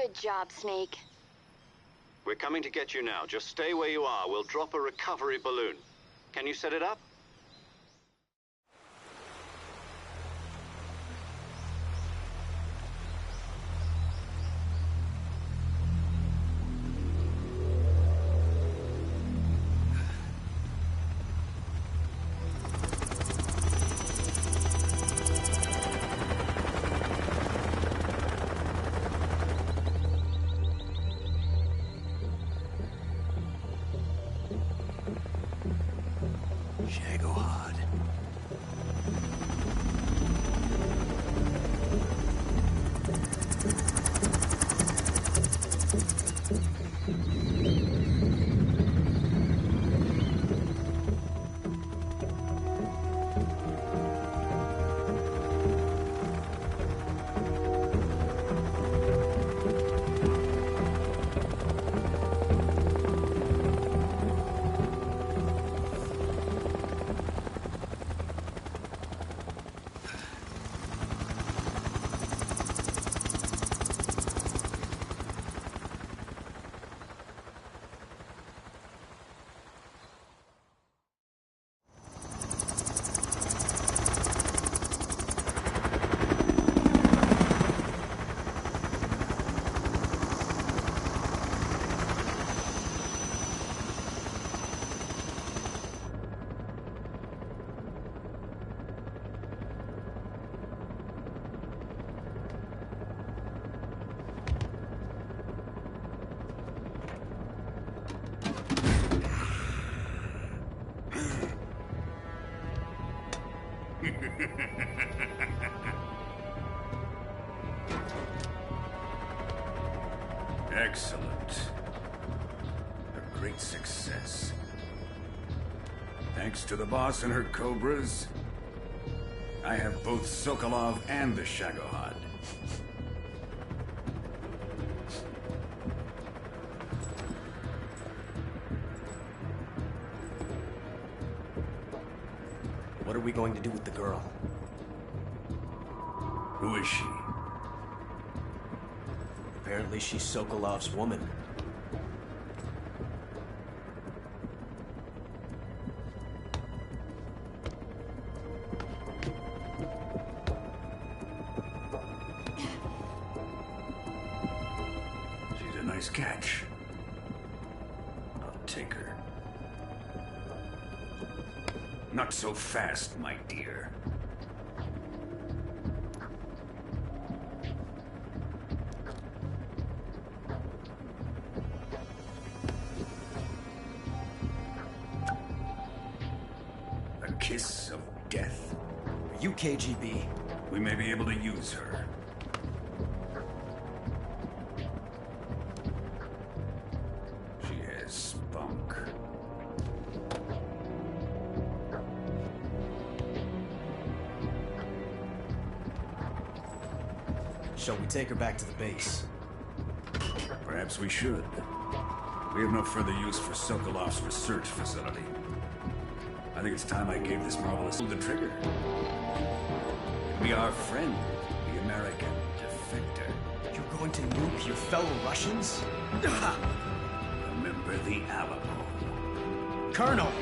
Good job, Snake. We're coming to get you now. Just stay where you are. We'll drop a recovery balloon. Can you set it up? Shagohod. Excellent. A great success. Thanks to the boss and her cobras, I have both Sokolov and the Shagohod. What are we going to do with the girl? Who is she? Apparently she's Sokolov's woman. She's a nice catch. I'll take her. Not so fast, my dear. A kiss of death. Are you KGB? We may be able to use her. She has spunk. Shall we take her back to the base? Perhaps we should. We have no further use for Sokolov's research facility. I think it's time I gave this marvelous the trigger. Be our friend, the American defector. You're going to nuke your fellow Russians? Remember the Alamo. Colonel!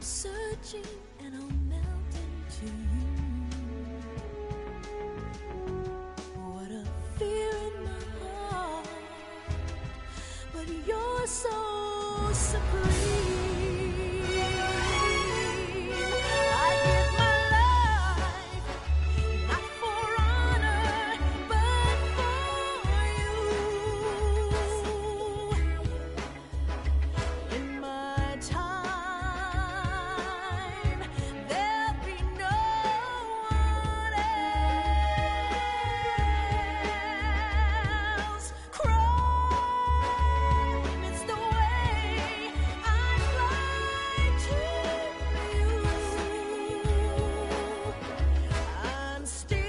searching and I'll melt into you. What a fear in my heart, but you're so supreme. I give my life, not for honor, but for you. In my time, there'll be no one else. Crime, it's the way I fly to you. I'm still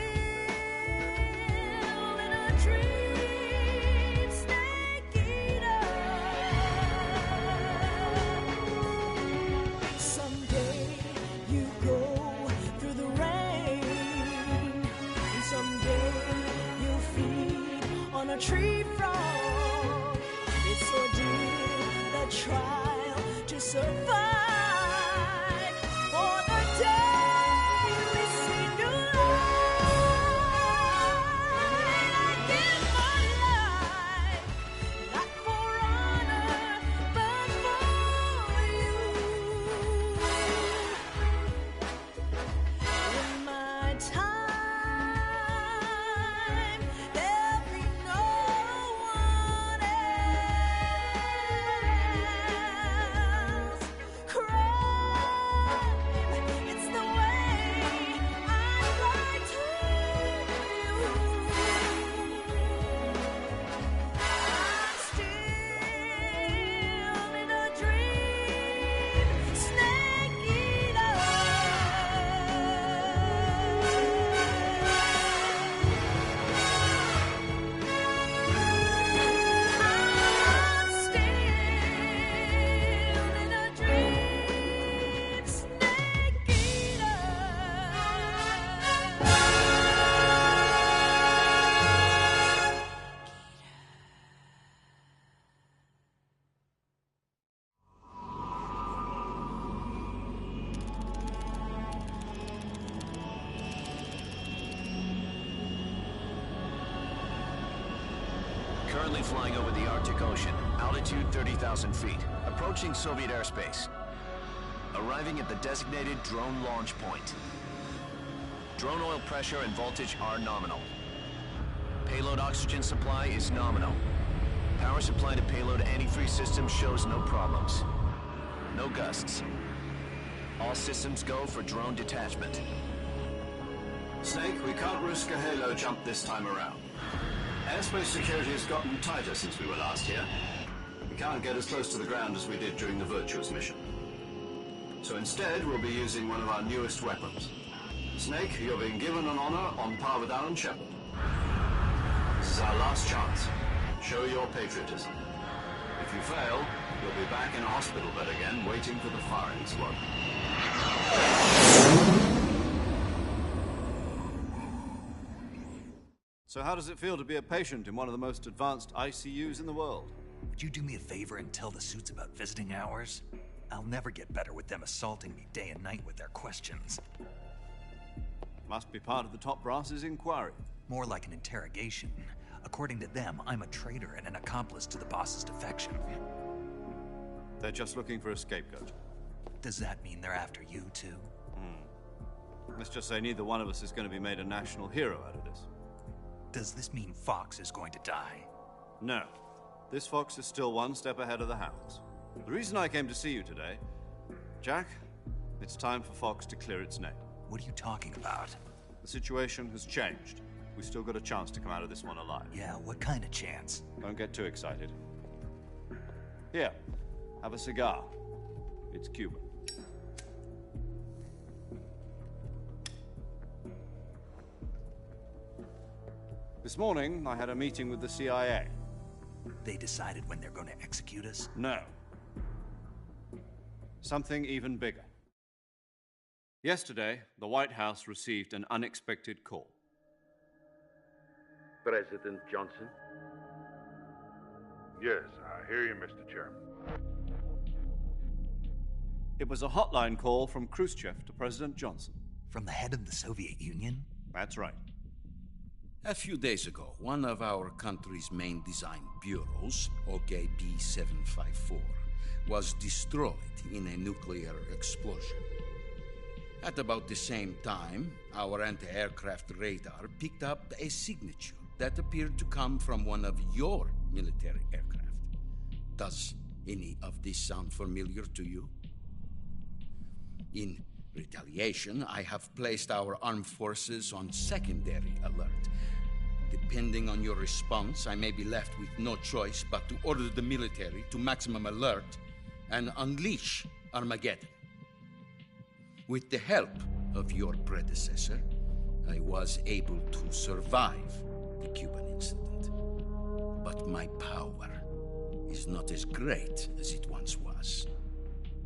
in a dream, snake eater. Someday you go through the rain, and someday you'll feed on a tree frog. It's ordeal, the trial to survive, for the day we see new light. I give my life, not for honor, but for you. In my time, there'll be no one else. Crime, it's the way I fly to you. I'm still in a dream, snake eater. I'm still in a dream, snake eater. Currently flying over the Arctic Ocean, altitude 30,000 feet, approaching Soviet airspace. Arriving at the designated drone launch point. Drone oil pressure and voltage are nominal. Payload oxygen supply is nominal. Power supply to payload antifreeze system shows no problems. No gusts. All systems go for drone detachment. Snake, we can't risk a halo jump this time around. Airspace security has gotten tighter since we were last here. We can't get as close to the ground as we did during the Virtuous mission. So instead, we'll be using one of our newest weapons. Snake, you're being given an honor on par with Alan Shepard. This is our last chance. Show your patriotism. If you fail, you'll be back in a hospital bed again, waiting for the firing squad. So how does it feel to be a patient in one of the most advanced ICUs in the world? Would you do me a favor and tell the suits about visiting hours? I'll never get better with them assaulting me day and night with their questions. Must be part of the top brass's inquiry. More like an interrogation. According to them, I'm a traitor and an accomplice to the boss's defection. They're just looking for a scapegoat. Does that mean they're after you, too? Let's just say neither one of us is going to be made a national hero out of this. Does this mean Fox is going to die? No. This fox is still one step ahead of the hounds. The reason I came to see you today, Jack, it's time for Fox to clear its name. What are you talking about? The situation has changed. We've still got a chance to come out of this one alive. Yeah, what kind of chance? Don't get too excited. Here, have a cigar. It's Cuban. This morning, I had a meeting with the CIA. They decided when they're going to execute us? No. Something even bigger. Yesterday, the White House received an unexpected call. President Johnson? Yes, I hear you, Mr. Chairman. It was a hotline call from Khrushchev to President Johnson. From the head of the Soviet Union? That's right. A few days ago, one of our country's main design bureaus, OKB 754, was destroyed in a nuclear explosion. At about the same time, our anti-aircraft radar picked up a signature that appeared to come from one of your military aircraft. Does any of this sound familiar to you? In retaliation, I have placed our armed forces on secondary alert. Depending on your response, I may be left with no choice but to order the military to maximum alert and unleash Armageddon. With the help of your predecessor, I was able to survive the Cuban incident. But my power is not as great as it once was.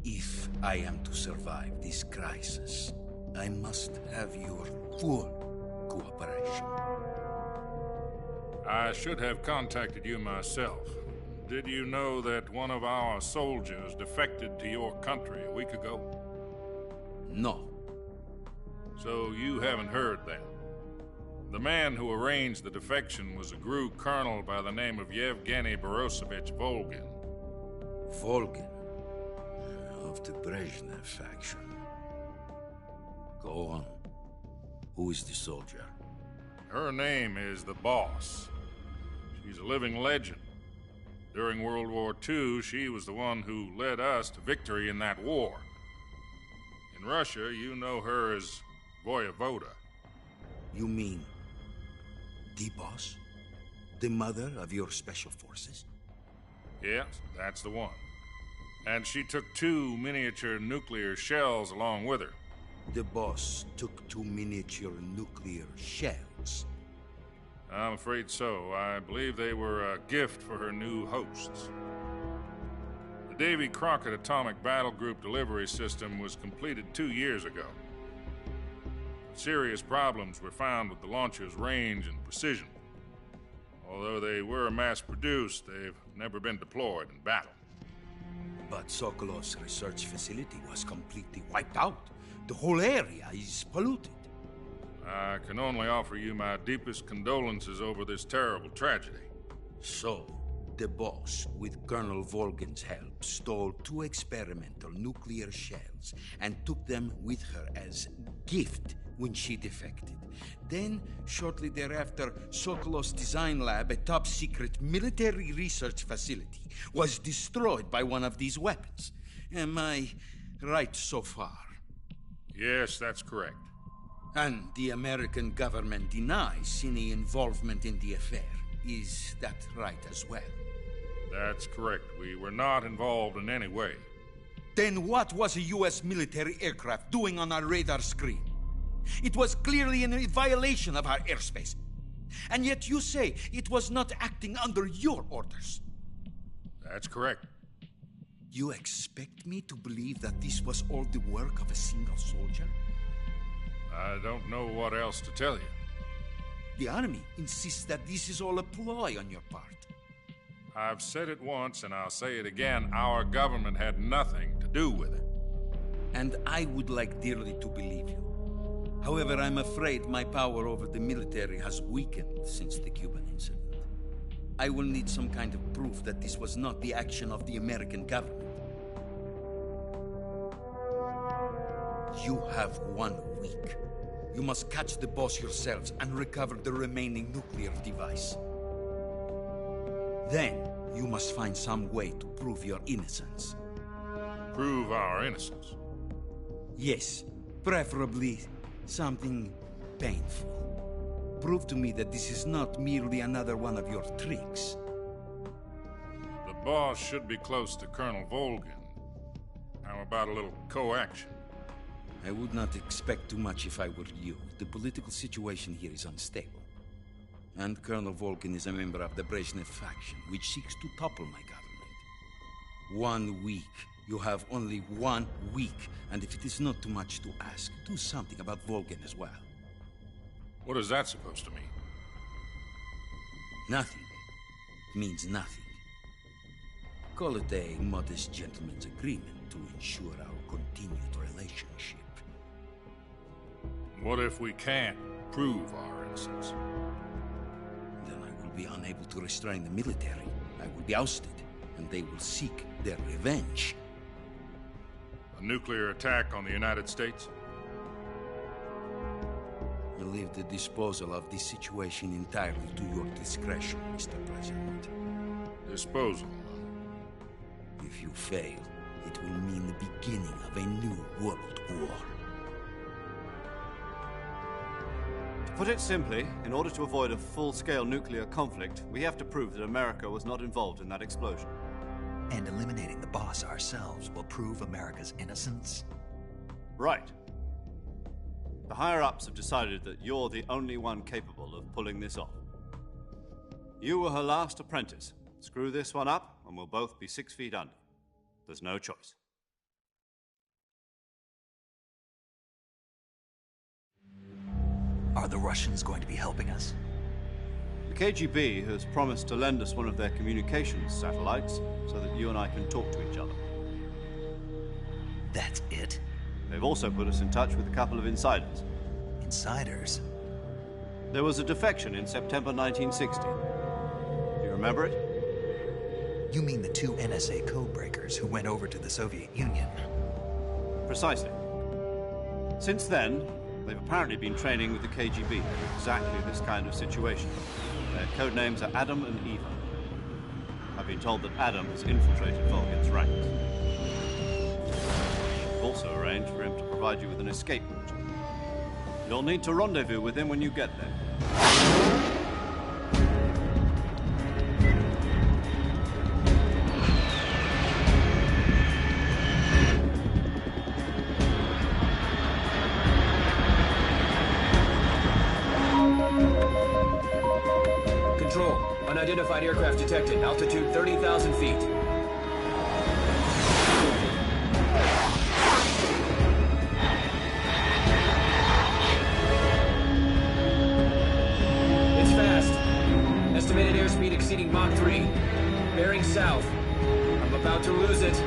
If I am to survive this crisis, I must have your full cooperation. I should have contacted you myself. Did you know that one of our soldiers defected to your country a week ago? No. So you haven't heard then. The man who arranged the defection was a GRU colonel by the name of Yevgeny Borisovich Volgin. Volgin? Of the Brezhnev faction. Go on. Who is the soldier? Her name is the Boss. She's a living legend. During World War II, she was the one who led us to victory in that war. In Russia, you know her as Voyevoda. You mean the Boss? The mother of your special forces? Yes, that's the one. And she took 2 miniature nuclear shells along with her. The Boss took 2 miniature nuclear shells? I'm afraid so. I believe they were a gift for her new hosts. The Davy Crockett Atomic Battle Group delivery system was completed 2 years ago. Serious problems were found with the launcher's range and precision. Although they were mass-produced, they've never been deployed in battle. But Sokolov's research facility was completely wiped out. The whole area is polluted. I can only offer you my deepest condolences over this terrible tragedy. So, the Boss, with Colonel Volgin's help, stole 2 experimental nuclear shells and took them with her as gift when she defected. Then, shortly thereafter, Sokolov's design lab, a top-secret military research facility, was destroyed by one of these weapons. Am I right so far? Yes, that's correct. And the American government denies any involvement in the affair. Is that right as well? That's correct. We were not involved in any way. Then what was a U.S. military aircraft doing on our radar screen? It was clearly in violation of our airspace. And yet you say it was not acting under your orders. That's correct. You expect me to believe that this was all the work of a single soldier? I don't know what else to tell you. The Army insists that this is all a ploy on your part. I've said it once and I'll say it again. Our government had nothing to do with it. And I would like dearly to believe you. However, I'm afraid my power over the military has weakened since the Cuban incident. I will need some kind of proof that this was not the action of the American government. You have 1 week. You must catch the Boss yourselves and recover the remaining nuclear device. Then, you must find some way to prove your innocence. Prove our innocence? Yes, preferably something painful. Prove to me that this is not merely another one of your tricks. The Boss should be close to Colonel Volgin. How about a little co-action? I would not expect too much if I were you. The political situation here is unstable. And Colonel Volgin is a member of the Brezhnev faction, which seeks to topple my government. 1 week. You have only 1 week. And if it is not too much to ask, do something about Volgin as well. What is that supposed to mean? Nothing. It means nothing. Call it a modest gentleman's agreement to ensure our continued relationship. What if we can't prove our innocence? Then I will be unable to restrain the military. I will be ousted, and they will seek their revenge. A nuclear attack on the United States? I leave the disposal of this situation entirely to your discretion, Mr. President. Disposal? If you fail, it will mean the beginning of a new world war. To put it simply, in order to avoid a full-scale nuclear conflict, we have to prove that America was not involved in that explosion. And eliminating the boss ourselves will prove America's innocence? Right. The higher-ups have decided that you're the only one capable of pulling this off. You were her last apprentice. Screw this one up, and we'll both be 6 feet under. There's no choice. Are the Russians going to be helping us? The KGB has promised to lend us one of their communications satellites so that you and I can talk to each other. That's it? They've also put us in touch with a couple of insiders. Insiders? There was a defection in September 1960. Do you remember it? You mean the 2 NSA codebreakers who went over to the Soviet Union? Precisely. Since then, they've apparently been training with the KGB for exactly this kind of situation. Their code names are Adam and Eva. I've been told that Adam has infiltrated Volgin's ranks. We've also arranged for him to provide you with an escape route. You'll need to rendezvous with him when you get there. Control. Unidentified aircraft detected. Altitude 30,000 feet. It's fast. Estimated airspeed exceeding Mach 3. Bearing south. I'm about to lose it.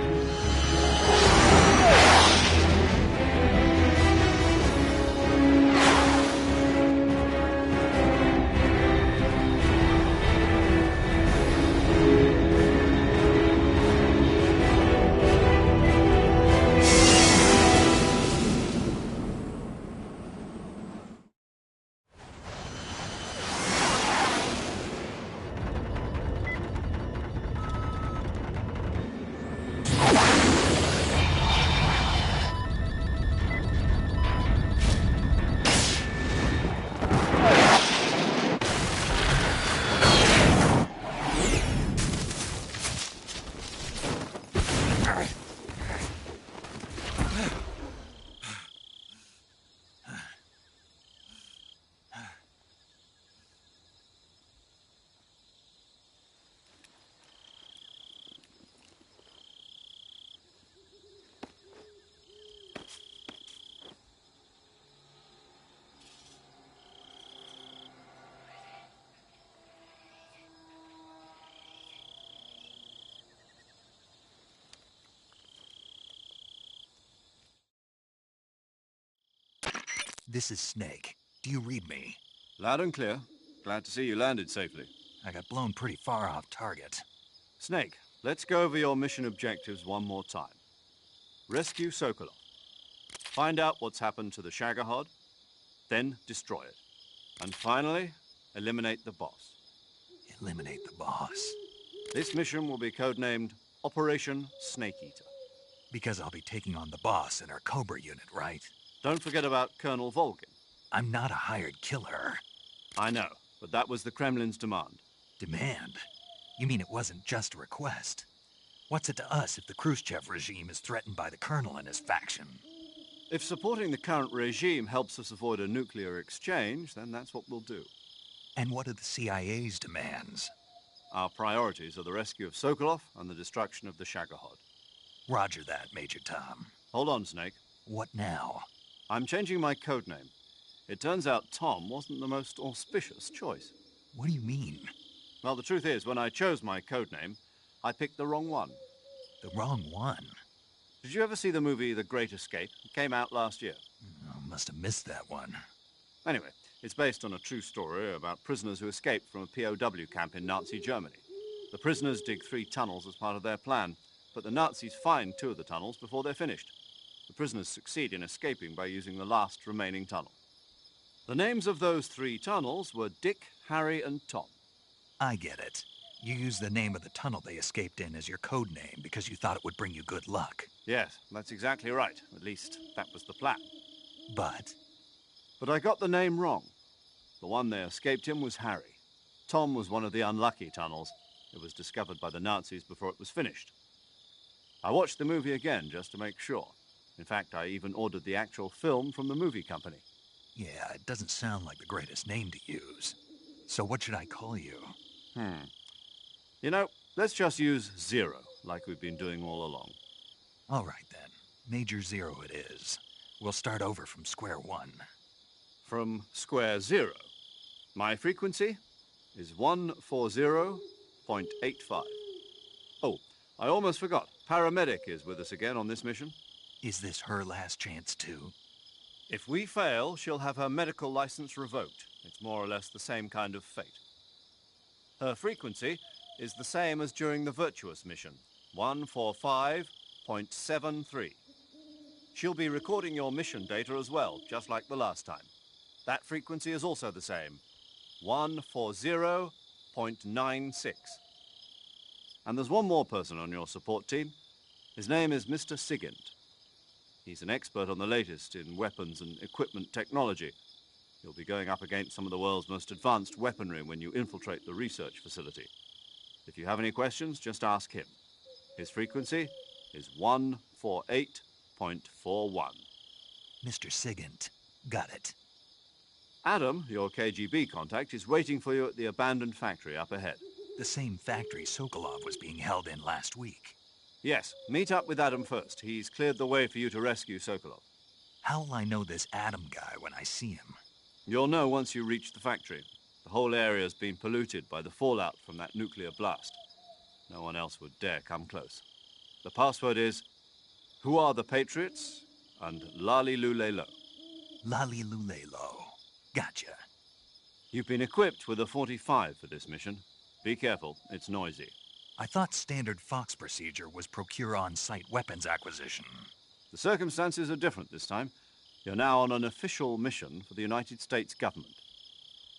This is Snake. Do you read me? Loud and clear. Glad to see you landed safely. I got blown pretty far off target. Snake, let's go over your mission objectives one more time. Rescue Sokolov. Find out what's happened to the Shagohod, then destroy it. And finally, eliminate the boss. Eliminate the boss? This mission will be codenamed Operation Snake Eater. Because I'll be taking on the boss in our Cobra unit, right? Don't forget about Colonel Volgin. I'm not a hired killer. I know, but that was the Kremlin's demand. Demand? You mean it wasn't just a request? What's it to us if the Khrushchev regime is threatened by the Colonel and his faction? If supporting the current regime helps us avoid a nuclear exchange, then that's what we'll do. And what are the CIA's demands? Our priorities are the rescue of Sokolov and the destruction of the Shagohod. Roger that, Major Tom. Hold on, Snake. What now? I'm changing my codename. It turns out Tom wasn't the most auspicious choice. What do you mean? Well, the truth is, when I chose my codename, I picked the wrong one. The wrong one? Did you ever see the movie The Great Escape? It came out last year. Oh, must have missed that one. Anyway, it's based on a true story about prisoners who escaped from a POW camp in Nazi Germany. The prisoners dig 3 tunnels as part of their plan, but the Nazis find 2 of the tunnels before they're finished. The prisoners succeed in escaping by using the last remaining tunnel. The names of those 3 tunnels were Dick, Harry, and Tom. I get it. You used the name of the tunnel they escaped in as your code name because you thought it would bring you good luck. Yes, that's exactly right. At least, that was the plan. But I got the name wrong. The one they escaped in was Harry. Tom was one of the unlucky tunnels. It was discovered by the Nazis before it was finished. I watched the movie again just to make sure. In fact, I even ordered the actual film from the movie company. yeah, it doesn't sound like the greatest name to use. So what should I call you? You know, let's just use Zero, like we've been doing all along. All right, then. Major Zero it is. We'll start over from square one. From square 0. My frequency is 140.85. Oh, I almost forgot. Paramedic is with us again on this mission. Is this her last chance, too? If we fail, she'll have her medical license revoked. It's more or less the same kind of fate. Her frequency is the same as during the Virtuous mission, 145.73. She'll be recording your mission data as well, just like the last time. That frequency is also the same, 140.96. And there's one more person on your support team. His name is Mr. Sigint. He's an expert on the latest in weapons and equipment technology. You'll be going up against some of the world's most advanced weaponry when you infiltrate the research facility. If you have any questions, just ask him. His frequency is 148.41. Mr. Sigint. Got it. Adam, your KGB contact, is waiting for you at the abandoned factory up ahead. The same factory Sokolov was being held in last week. Yes, meet up with Adam first. He's cleared the way for you to rescue Sokolov. How'll I know this Adam guy when I see him? You'll know once you reach the factory. The whole area's been polluted by the fallout from that nuclear blast. No one else would dare come close. The password is, "Who are the Patriots?" and Lali Lule Lo. Lali Lule Lo. Gotcha. You've been equipped with a 45 for this mission. Be careful, it's noisy. I thought standard Fox procedure was procure on-site weapons acquisition. The circumstances are different this time. You're now on an official mission for the United States government.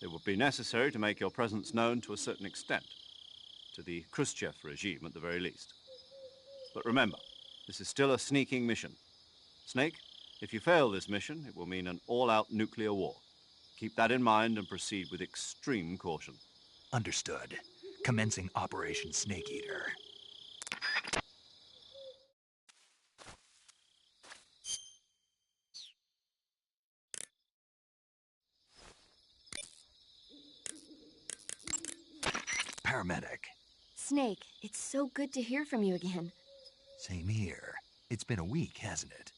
It would be necessary to make your presence known to a certain extent, to the Khrushchev regime at the very least. But remember, this is still a sneaking mission. Snake, if you fail this mission, it will mean an all-out nuclear war. Keep that in mind and proceed with extreme caution. Understood. Commencing Operation Snake Eater. Paramedic. Snake, it's so good to hear from you again. Same here. It's been a week, hasn't it?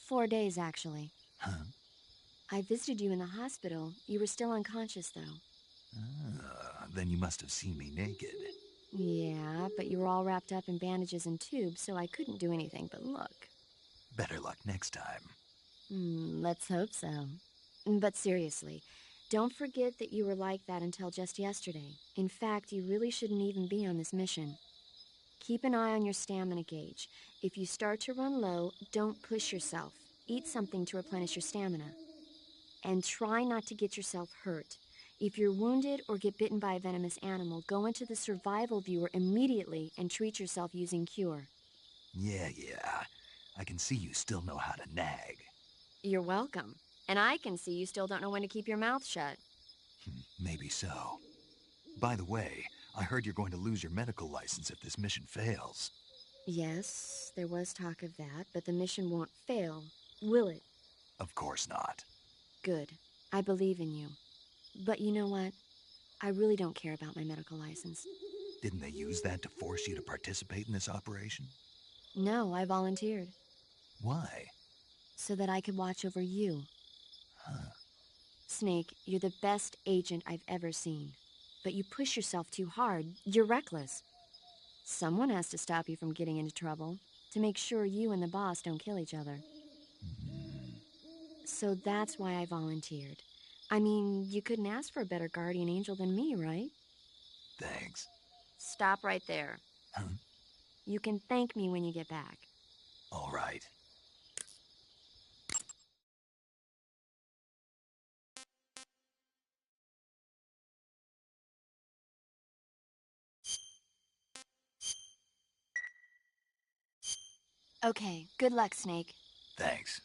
4 days, actually. Huh? I visited you in the hospital. You were still unconscious, though. Then you must have seen me naked. Yeah, but you were all wrapped up in bandages and tubes, so I couldn't do anything but look. Better luck next time. Let's hope so. But seriously, don't forget that you were like that until just yesterday. In fact, you really shouldn't even be on this mission. Keep an eye on your stamina gauge. If you start to run low, don't push yourself. Eat something to replenish your stamina. And try not to get yourself hurt. If you're wounded or get bitten by a venomous animal, go into the survival viewer immediately and treat yourself using Cure. Yeah. I can see you still know how to nag. You're welcome. And I can see you still don't know when to keep your mouth shut. Maybe so. By the way, I heard you're going to lose your medical license if this mission fails. Yes, there was talk of that, but the mission won't fail, will it? Of course not. Good. I believe in you. But you know what? I really don't care about my medical license. Didn't they use that to force you to participate in this operation? No, I volunteered. Why? So that I could watch over you. Huh. Snake, you're the best agent I've ever seen. But you push yourself too hard. You're reckless. Someone has to stop you from getting into trouble. to make sure you and the boss don't kill each other. So that's why I volunteered. I mean, you couldn't ask for a better guardian angel than me, right? Thanks. Stop right there. You can thank me when you get back. All right. Okay, good luck, Snake. Thanks.